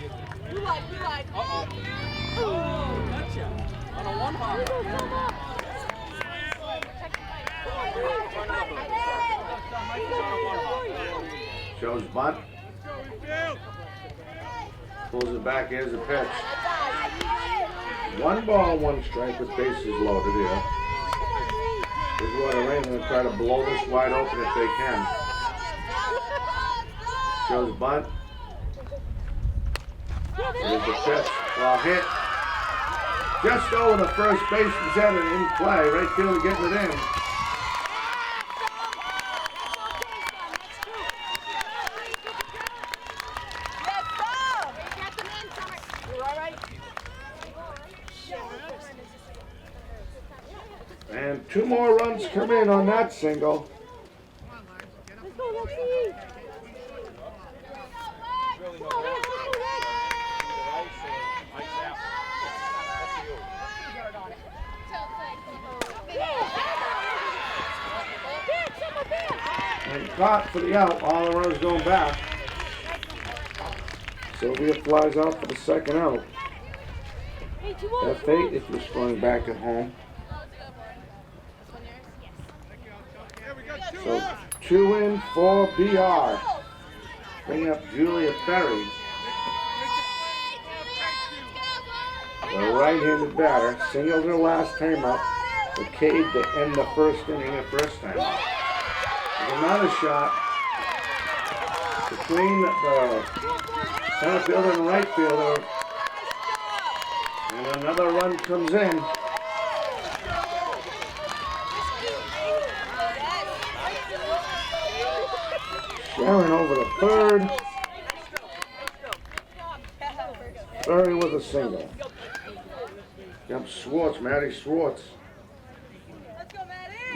Shows bunt. Pulls it back. Here's a pitch. 1 ball, 1 strike with bases loaded here. Bridgewater Raynham going to try to blow this wide open if they can. Shows bunt. Here's the pitch. Ball hit. Just over the first baseman's head and in play. Right fielder getting it in. And 2 more runs come in on that single.
Let's go, Lexi.
And caught for the out. All the runners going back. Sylvia flies out for the second out. F8 if you're scoring back at home. So 2 in for BR. Bring up Julia Ferry. The right-handed batter singled her last time up. The Cade to end the first inning the first time up. There's another shot between the center fielder and right fielder. And another run comes in. Sharon over to third. Ferry with a single. Jump Swartz, Maddie Swartz.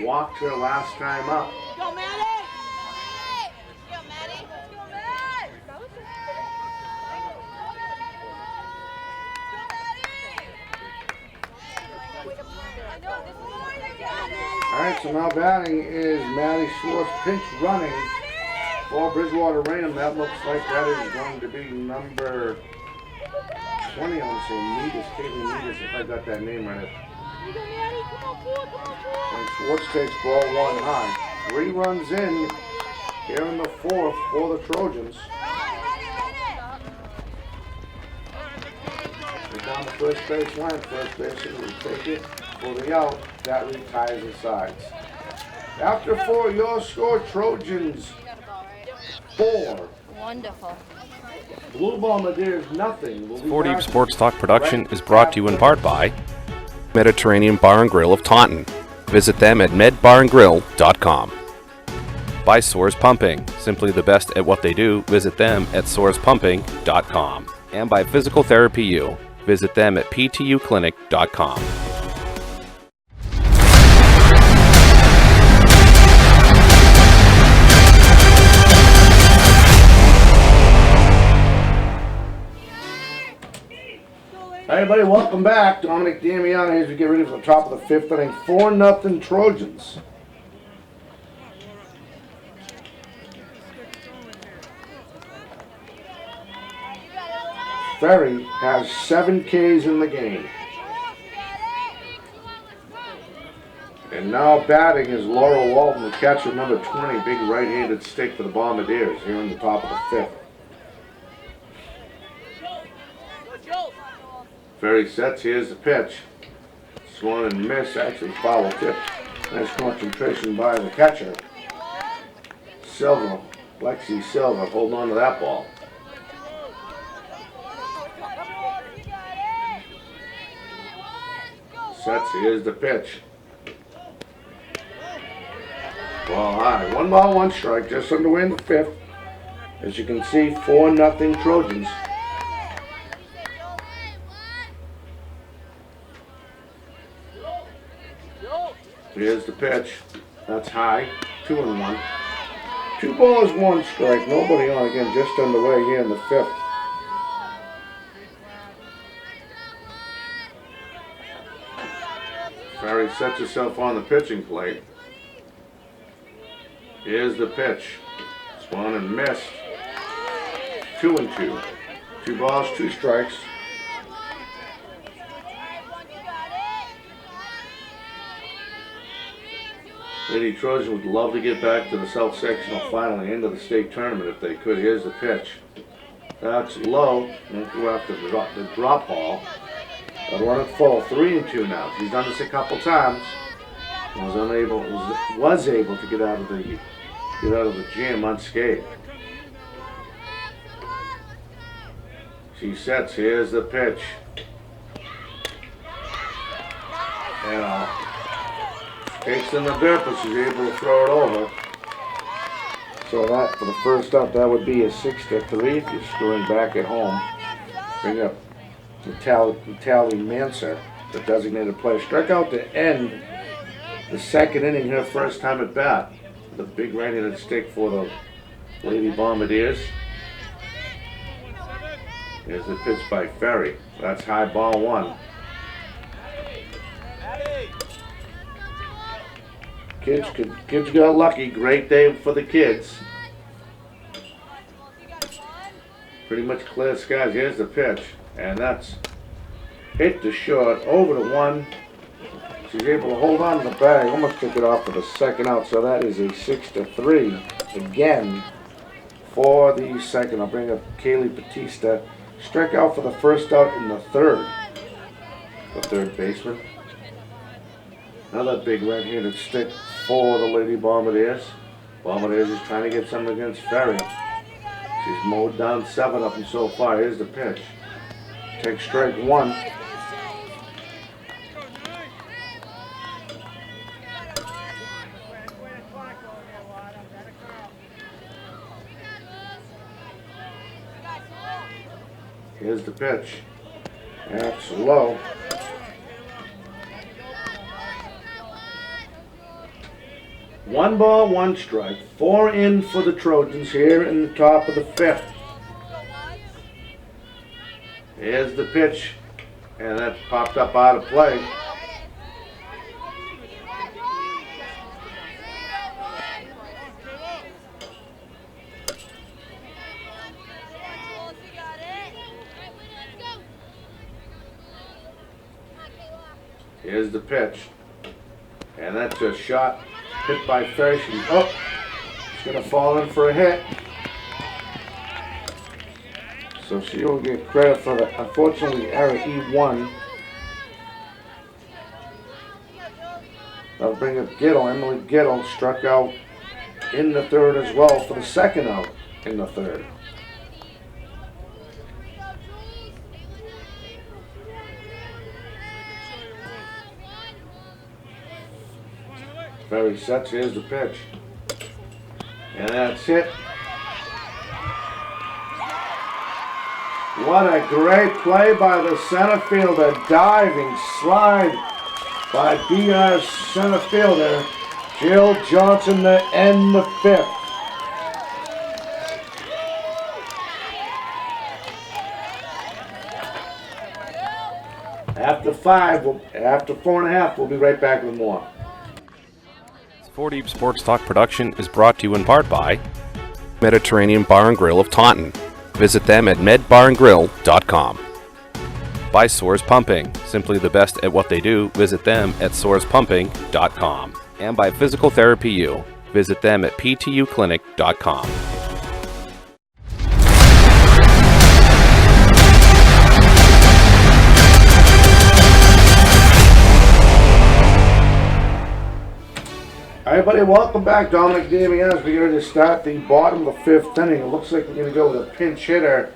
Walked her last time up.
Go, Maddie! Go, Maddie! Go, Maddie!
All right, so now batting is Maddie Schwartz, pinch running for Bridgewater Raynham. That looks like that is going to be number 20. I want to say Negus, Caitlin Negus, if I got that name right. And Schwartz takes ball 1 high. 3 runs in here in the 4th for the Trojans. They're down the first base line. First baseman will take it for the out. That retires the sides. After 4, your score, Trojans 4.
Wonderful.
Blue Bombardiers nothing. We'll be
4 Deep
back
Sports Talk production
right
is brought to you in part by Mediterranean Bar and Grill of Taunton. Visit them at medbarandgrill.com. By Soares Pumping, simply the best at what they do. Visit them at soarespumping.com. And by Physical Therapy U. Visit them at ptuclinic.com.
Hey everybody, welcome back. Dominic Damiano here as we get ready for the top of the 5th inning. 4-0 Trojans. Ferry has 7 Ks in the game. And now batting is Laura Walton, the catcher, number 20, big right-handed stick for the Bombardiers here in the top of the 5th. Ferry sets, here's the pitch. Swung and miss, actually foul tip. Nice concentration by the catcher. Silva, Lexi Silva, holding on to that ball. Sets, here's the pitch. Ball high. 1 ball, 1 strike, just underway in the 5th. As you can see, 4-0 Trojans. Here's the pitch. That's high. 2-1. 2 balls, 1 strike. Nobody on again, just underway here in the 5th. Ferry sets herself on the pitching plate. Here's the pitch. Swung and missed. 2-2. 2 balls, 2 strikes. Lady Trojan would love to get back to the South Sectional final and into the state tournament if they could. Here's the pitch. That's low. Won't go after the drop ball. Got run it full. 3-2 now. He's done this a couple times. Was able to get out of the jam unscathed. She sets. Here's the pitch. And takes in the dirt, but she's able to throw it over. So that, for the first up, that would be a 6-3 if you're scoring back at home. Bring up Natalie Manser, the designated player. Struck out to end the 2nd inning, her first time at bat. The big right-handed stick for the Lady Bombardiers. Here's the pitch by Ferry. That's high, ball 1. Kids got lucky. Great day for the kids. Pretty much clear skies. Here's the pitch. And that's hit to short. Over to 1. She's able to hold on to the bag. Almost took it off for the 2nd out. So that is a 6-3 again for the 2nd. I'll bring up Kaylee Batista. Struck out for the 1st out in the 3rd. The 3rd baseman. Another big right-handed stick for the Lady Bombardiers. Bombardiers is trying to get something against Ferry. She's mowed down 7 of them so far. Here's the pitch. Takes strike 1. Here's the pitch. That's low. 1 ball, 1 strike. 4 in for the Trojans here in the top of the 5th. Here's the pitch, and that's popped up out of play. Here's the pitch, and that's a shot. Hit by Ferry. She's going to fall in for a hit. So she will get credit for the, unfortunately, error E1. That'll bring up Gittle. Emily Gittle struck out in the 3rd as well for the 2nd out in the 3rd. Ferry sets, here's the pitch. And that's it. What a great play by the center fielder. Diving slide by BR center fielder Jill Johnson to end the 5th. After 4.5, we'll be right back with more.
4 Deep Sports Talk production is brought to you in part by Mediterranean Bar and Grill of Taunton. Visit them at medbarandgrill.com. By Source Pumping. simply the best at what they do, visit them at sourcepumping.com. And by Physical Therapy U, visit them at ptuclinic.com.
Hi everybody, welcome back. Dominic Damian as we ready to start the bottom of the 5th inning. It looks like we're going to go with a pinch hitter.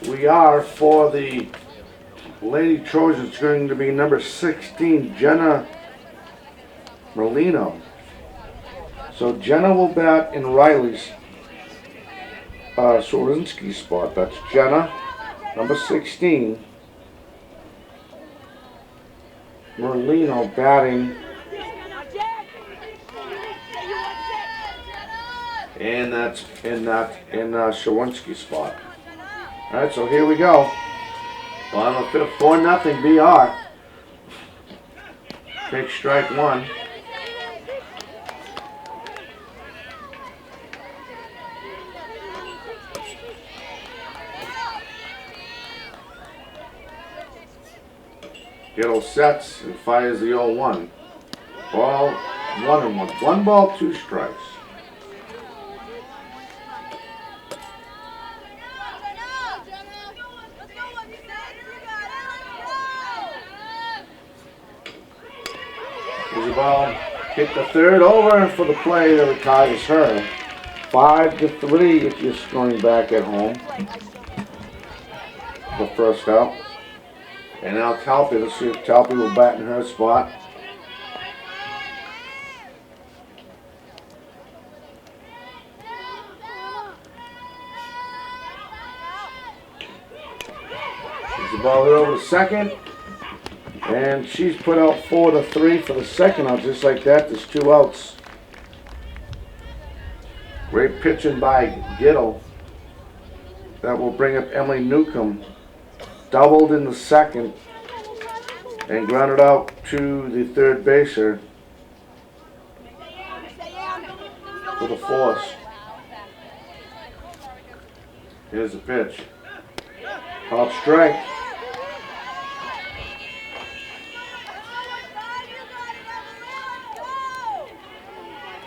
We are for the Lady Trojans. It's going to be number 16, Jenna Merlino. So Jenna will bat in Riley's Sorinsky spot. That's Jenna, number 16. Merlino batting. And that's in Shawinski's spot. All right, so here we go. Bottom of 5th, 4-0 BR. Take strike 1. Gittle sets and fires the 0-1. Ball 1-1. 1 ball, 2 strikes. There's a ball. Hit the third over for the play that retires her. 5-3 if you're scoring back at home. The first out. And now Talpi, let's see if Talpi will bat in her spot. There's the ball hit over to second. And she's put out 4-3 for the second out, just like that. There's 2 outs. Great pitching by Gittle. That will bring up Emily Newcomb. Doubled in the second and grounded out to the third baser for the force. Here's the pitch. Hot strike.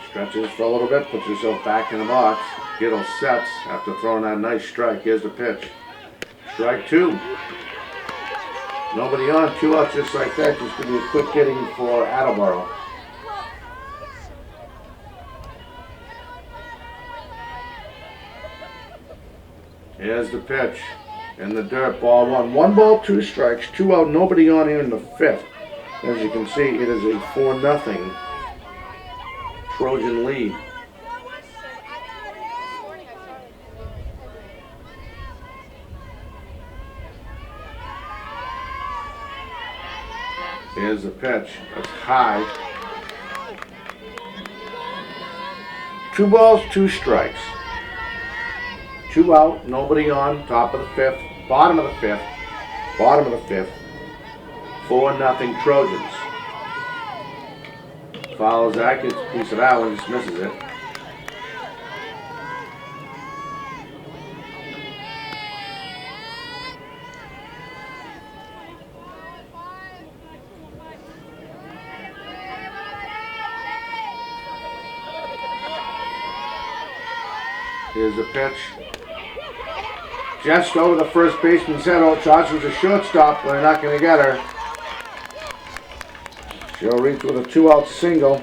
Stretches for a little bit, puts yourself back in the box. Gittle sets after throwing that nice strike. Here's the pitch. Strike 2. Nobody on, 2 outs just like that. Just going to be a quick hitting for Attleboro. Here's the pitch. In the dirt, ball 1. 1 ball, 2 strikes. 2 out, nobody on here in the 5th. As you can see, it is a 4-0 Trojan lead. Here's the pitch. That's high. 2 balls, 2 strikes. 2 out, nobody on. Top of the 5th, bottom of the 5th, bottom of the 5th. 4-0 Trojans. Follows that, gets a piece of that one, just misses it. Here's the pitch. Just over the first baseman's head. Oh, Charles was a shortstop, but they're not going to get her. She'll reach with a 2-out single.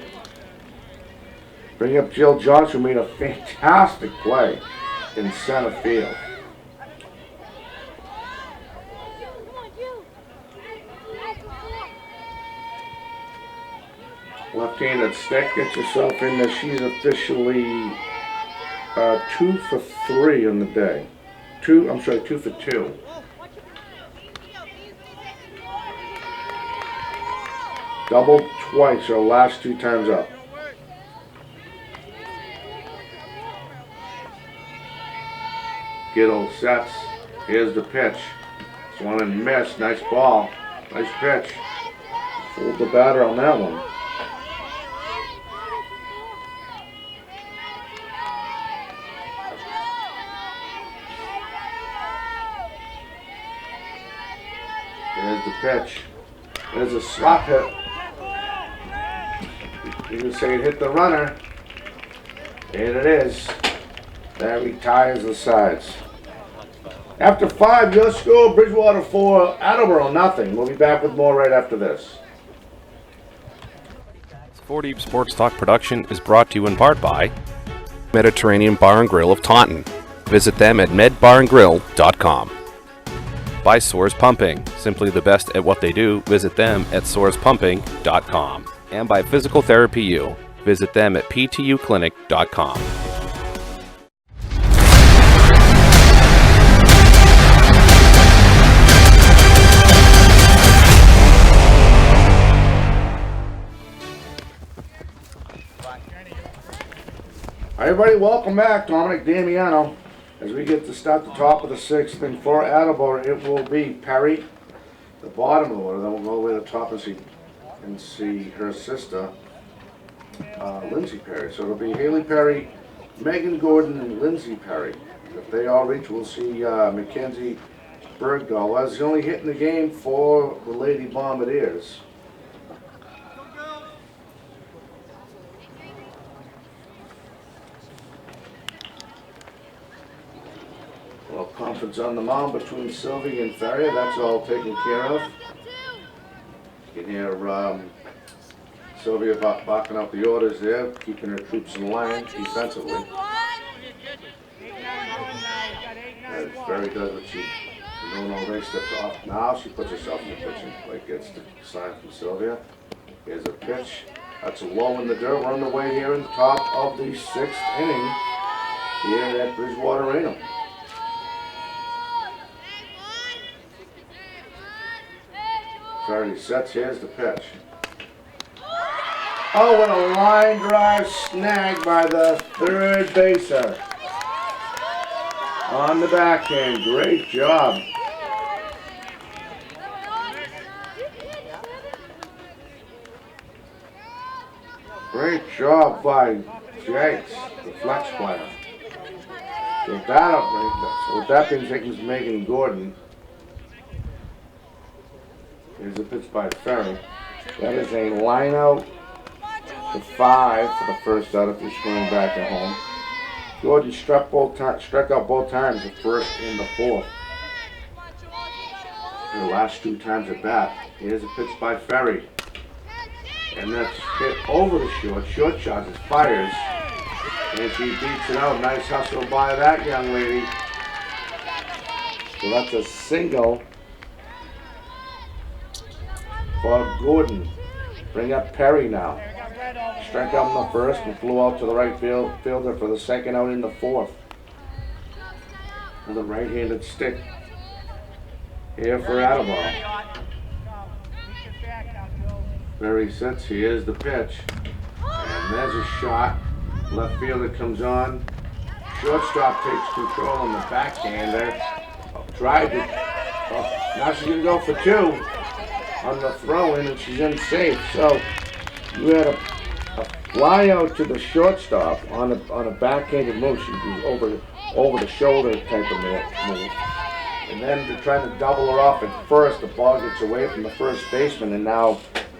Bring up Jill Johnson, who made a fantastic play in center field. Left-handed stick, gets herself in there. She's officially 2 for 3 on the day. 2 for 2. Doubled twice, her last 2 times up. Gittle sets. Here's the pitch. Swung and missed. Nice ball. Nice pitch. Fooled the batter on that one. There's the pitch. There's a slap hit. You can say it hit the runner. And it is. That retires the sides. After 5, your score, Bridgewater 4, Attleboro nothing. We'll be back with more right after this.
4 Deep Sports Talk production is brought to you in part by Mediterranean Bar and Grill of Taunton. Visit them at medbarandgrill.com. By Soares Pumping, simply the best at what they do. Visit them at soarespumping.com. And by Physical Therapy U. Visit them at ptuclinic.com.
Hi everybody, welcome back. Dominic Damiano. As we get to start the top of the 6th, and for Attleboro, it will be Perry, the bottom of the order. Then we'll go all the way to the top and see her sister, Lindsay Perry. So it'll be Haley Perry, Megan Gordon, and Lindsay Perry. If they all reach, we'll see Mackenzie Bergdahl. That's the only hit in the game for the Lady Bombardiers. Well, conference on the mound between Sylvie and Ferrier. That's all taken care of. You can hear Sylvia barking out the orders there, keeping her troops in line defensively. As Ferrier does what she's doing all day, steps off. Now she puts herself in the pitching plate, gets the sign from Sylvia. Here's a pitch. That's a low in the dirt. We're underway here in the top of the 6th inning here at Bridgewater Raynham. Ferry sets, here's the pitch. Oh, and a line drive snag by the third baser. On the backhand, great job. Great job by Jakes, the flex player. With that being taken, Megan Gordon. Here's a pitch by Ferry. That is a line out to 5 for the first out if you're scoring back at home. Gordon struck out both times, the first and the 4th. The last 2 times at bat. Here's a pitch by Ferry. And that's hit over the short. Short shot, it fires. And she beats it out. Nice hustle by that young lady. So that's a single for Gordon. Bring up Perry now. Struck out in the first and flew out to the right fielder for the second out in the 4th. With a right-handed stick here for Attleboro. Perry sits, here's the pitch. And there's a shot. Left fielder comes on. Shortstop takes control on the backhander. Tried it. Now she's going to go for 2. On the throw-in, and she's in safe. So you had a fly out to the shortstop on a backhanded move. She was over the shoulder type of move. And then they're trying to double her off at first. The ball gets away from the first baseman, and now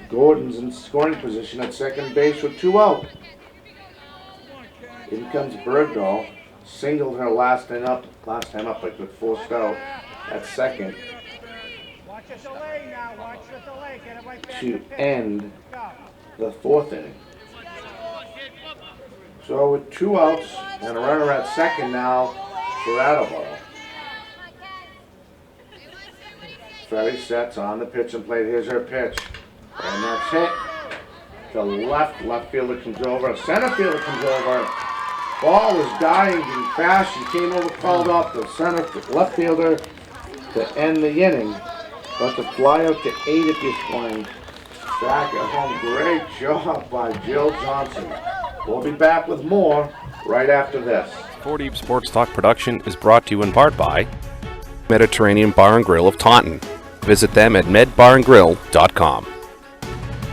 Gordon's in scoring position at second base with 2 out. In comes Bergdahl. Singled her last time up, but got forced out at second. To end the 4th inning. So with 2 outs and a runner at second now for Attleboro. Ferry sets on the pitch and plate. Here's her pitch. And that's hit. To left fielder comes over. Center fielder comes over. Ball was dying fast. She came over, called off the left fielder to end the inning. But to fly out to 8 if you're flying back at home. Great job by Jill Johnson. We'll be back with more right after this.
4 Deep Sports Talk production is brought to you in part by Mediterranean Bar and Grill of Taunton. Visit them at medbarandgrill.com.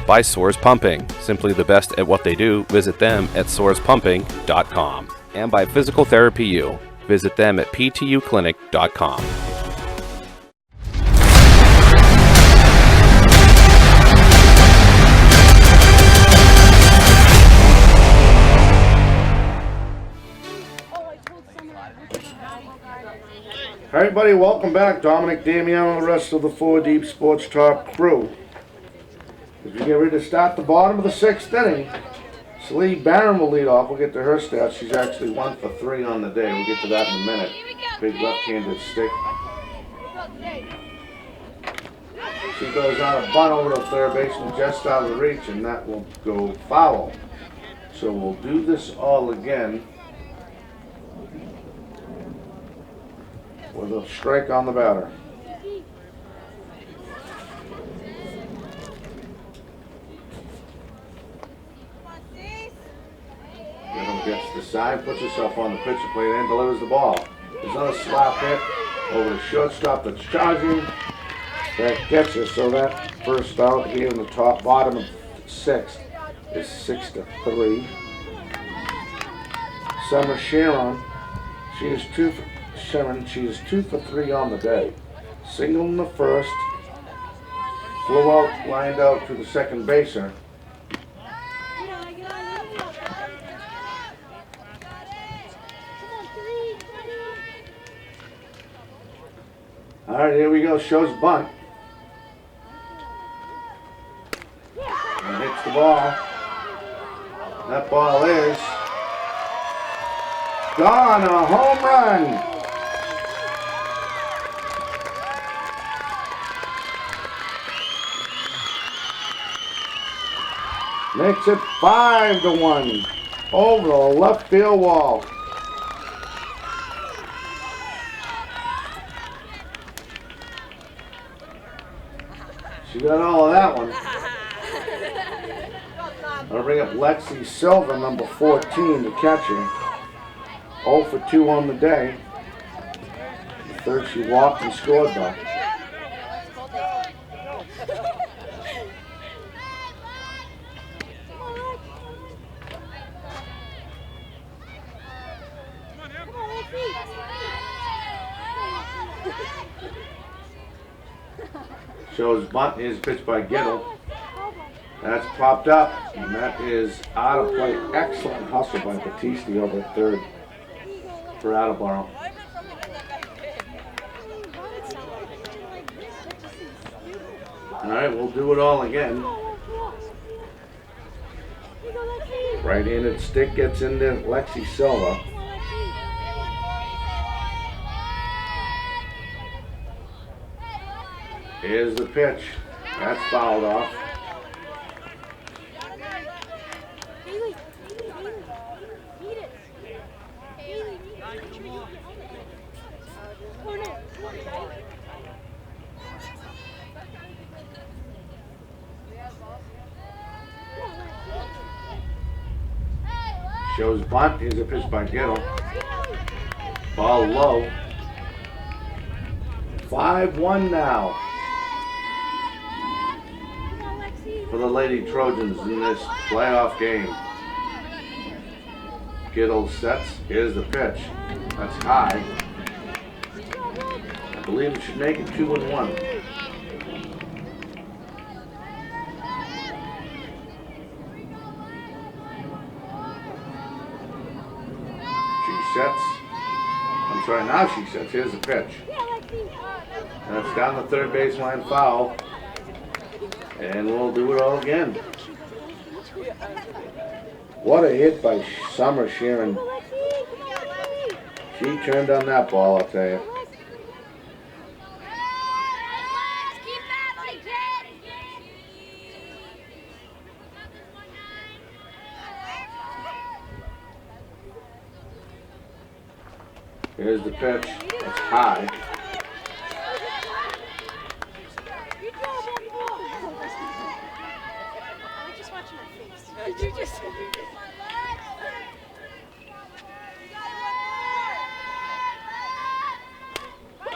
By Soares Pumping, simply the best at what they do. Visit them at soarespumping.com. And by Physical Therapy U. Visit them at ptuclinic.com.
Hi everybody, welcome back. Dominic, Damiano, and the rest of the 4 Deep Sports Talk crew. As we get ready to start the bottom of the 6th inning, Celie Barron will lead off. We'll get to her stats. She's actually 1 for 3 on the day. We'll get to that in a minute. Big left-handed stick. She goes on a bunt over to third baseman just out of the reach, and that will go foul. So we'll do this all again with a strike on the batter. Little gets the side, puts herself on the pitcher plate, and delivers the ball. There's another slap hit over the shortstop that's charging. That gets her, so that first out here in the top bottom of 6th is 6-3. Summer Sharon, she is 2 for 3 on the day. Single in the first, flew out, lined out to the second baser. All right, here we go. Shows bunt. And hits the ball. That ball is gone, a home run. Makes it 5-1 over the left field wall. She got all of that one. I'll bring up Lexi Silva, number 14, the catcher. 0 for 2 on the day. The third she walked and scored though. Shows bunt is pitched by Gittle. That's popped up, and that is out of play. Excellent hustle by Battisti over at third for Attleboro. All right, we'll do it all again. Right-handed stick gets into Lexi Silva. Here's the pitch. That's fouled off. Shows bunt. Here's a pitch by Gittle. Ball low. 5-1 now for the Lady Trojans in this playoff game. Gittle sets. Here's the pitch. That's high. I believe it should make it 2-1. She sets. I'm sorry, now she sets. Here's the pitch. That's down the third baseline foul. And we'll do it all again. What a hit by Summer Sharon. She turned on that ball, I'll tell you. Here's the pitch. That's high.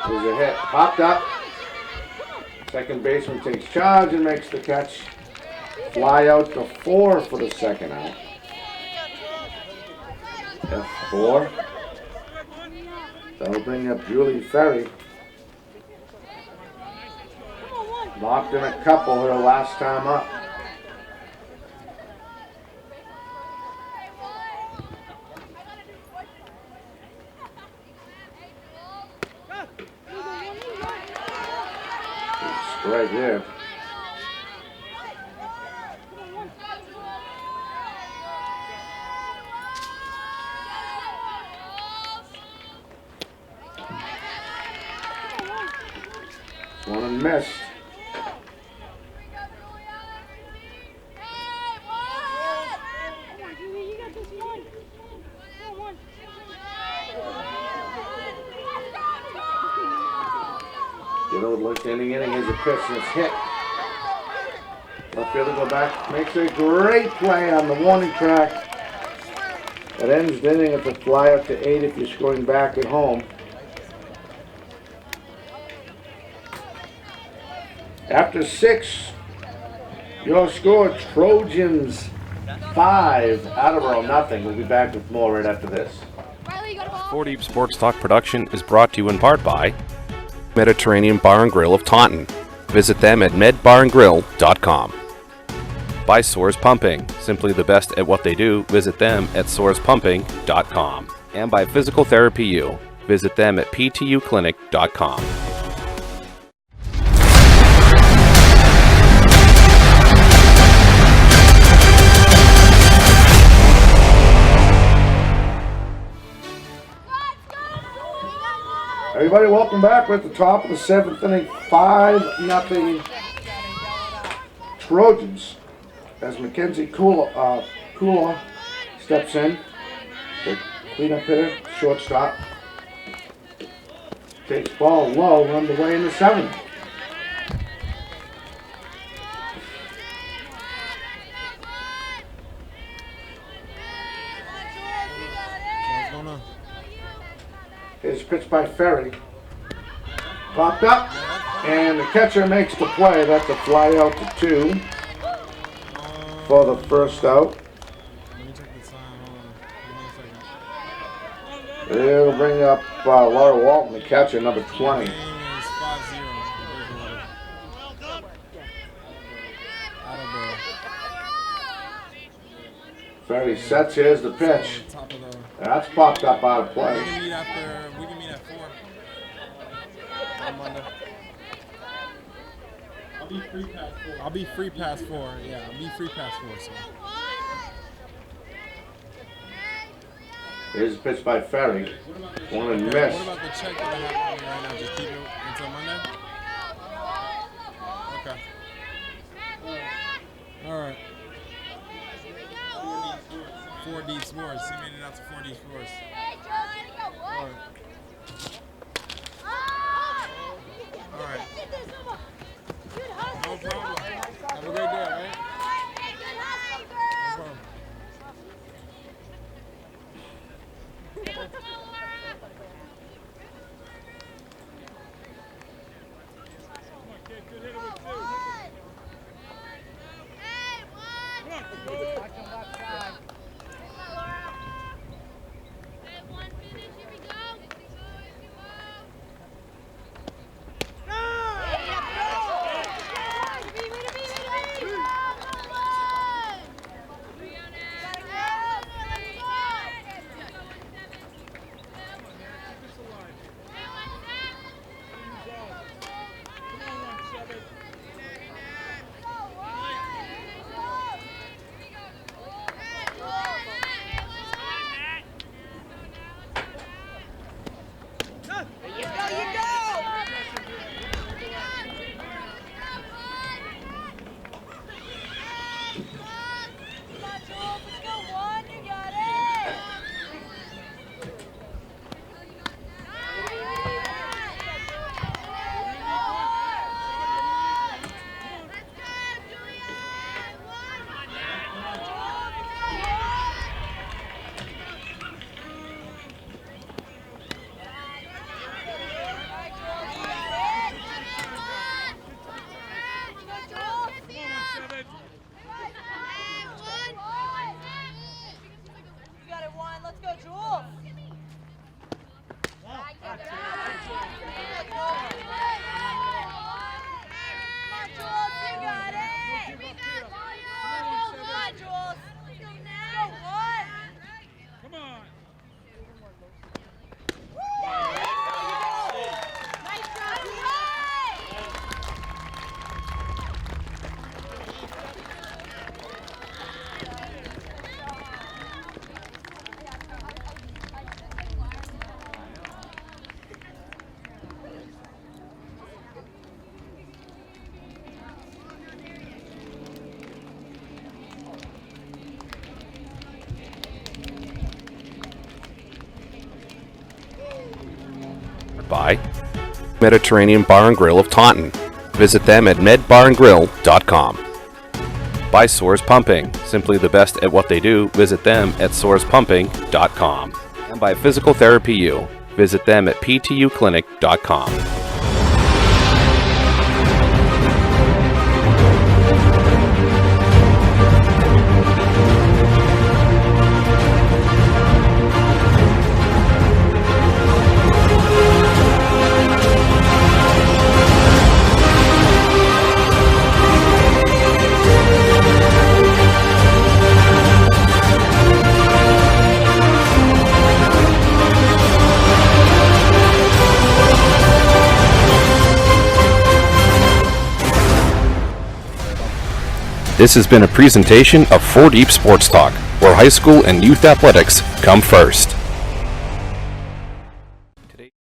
There's a hit. Popped up. Second baseman takes charge and makes the catch. Fly out to 4 for the second out. F4. That'll bring up Julie Ferry. Knocked in a couple her last time up. right there. One and missed. Good old left-handing inning is a pitch and it's hit. Left fielder go back, makes a great play on the warning track. It ends the inning at the fly up to 8 if you're scoring back at home. After 6, your score, Trojans 5, Attleboro nothing. We'll be back with more right after this.
4 Deep Sports Talk production is brought to you in part by Mediterranean Bar and Grill of Taunton. Visit them at medbarandgrill.com. By Soares Pumping, simply the best at what they do. Visit them at soarespumping.com. And by Physical Therapy U. Visit them at ptuclinic.com.
Everybody, welcome back. We're at the top of the 7th inning, 5-0 Trojans. As Mackenzie Kula steps in, the cleanup hitter, shortstop. Takes ball low, runs away in the 7th. Is pitched by Ferry. Popped up, and the catcher makes the play. That's a fly out to 2 for the first out.
Let me check the sign. Hold on. Give me a second.
It'll bring up Laura Walton, the catcher, number 20.
Game is 5-0. Attleboro.
Ferry sets, here's the pitch.
Top of the.
That's popped up out of
We
play.
can meet after. We can meet at 4 on Monday. I'll be free past 4. I'll be free past 4. Yeah, I'll be free past 4. So.
Here's a pitch by Ferry. One and
What
miss.
about the check that I have on me right now? Just keep it until Monday. Okay. All right. 4 Deep Sports. He made it out to 4 Deep Sports. All right. All right. No problem. Have a great day, all right? No problem.
by Mediterranean Bar and Grill of Taunton. Visit them at medbarandgrill.com. By Soars Pumping, simply the best at what they do. Visit them at soarspumping.com. And by Physical Therapy U, visit them at ptuclinic.com. This has been a presentation of 4 Deep Sports Talk, where high school and youth athletics come first.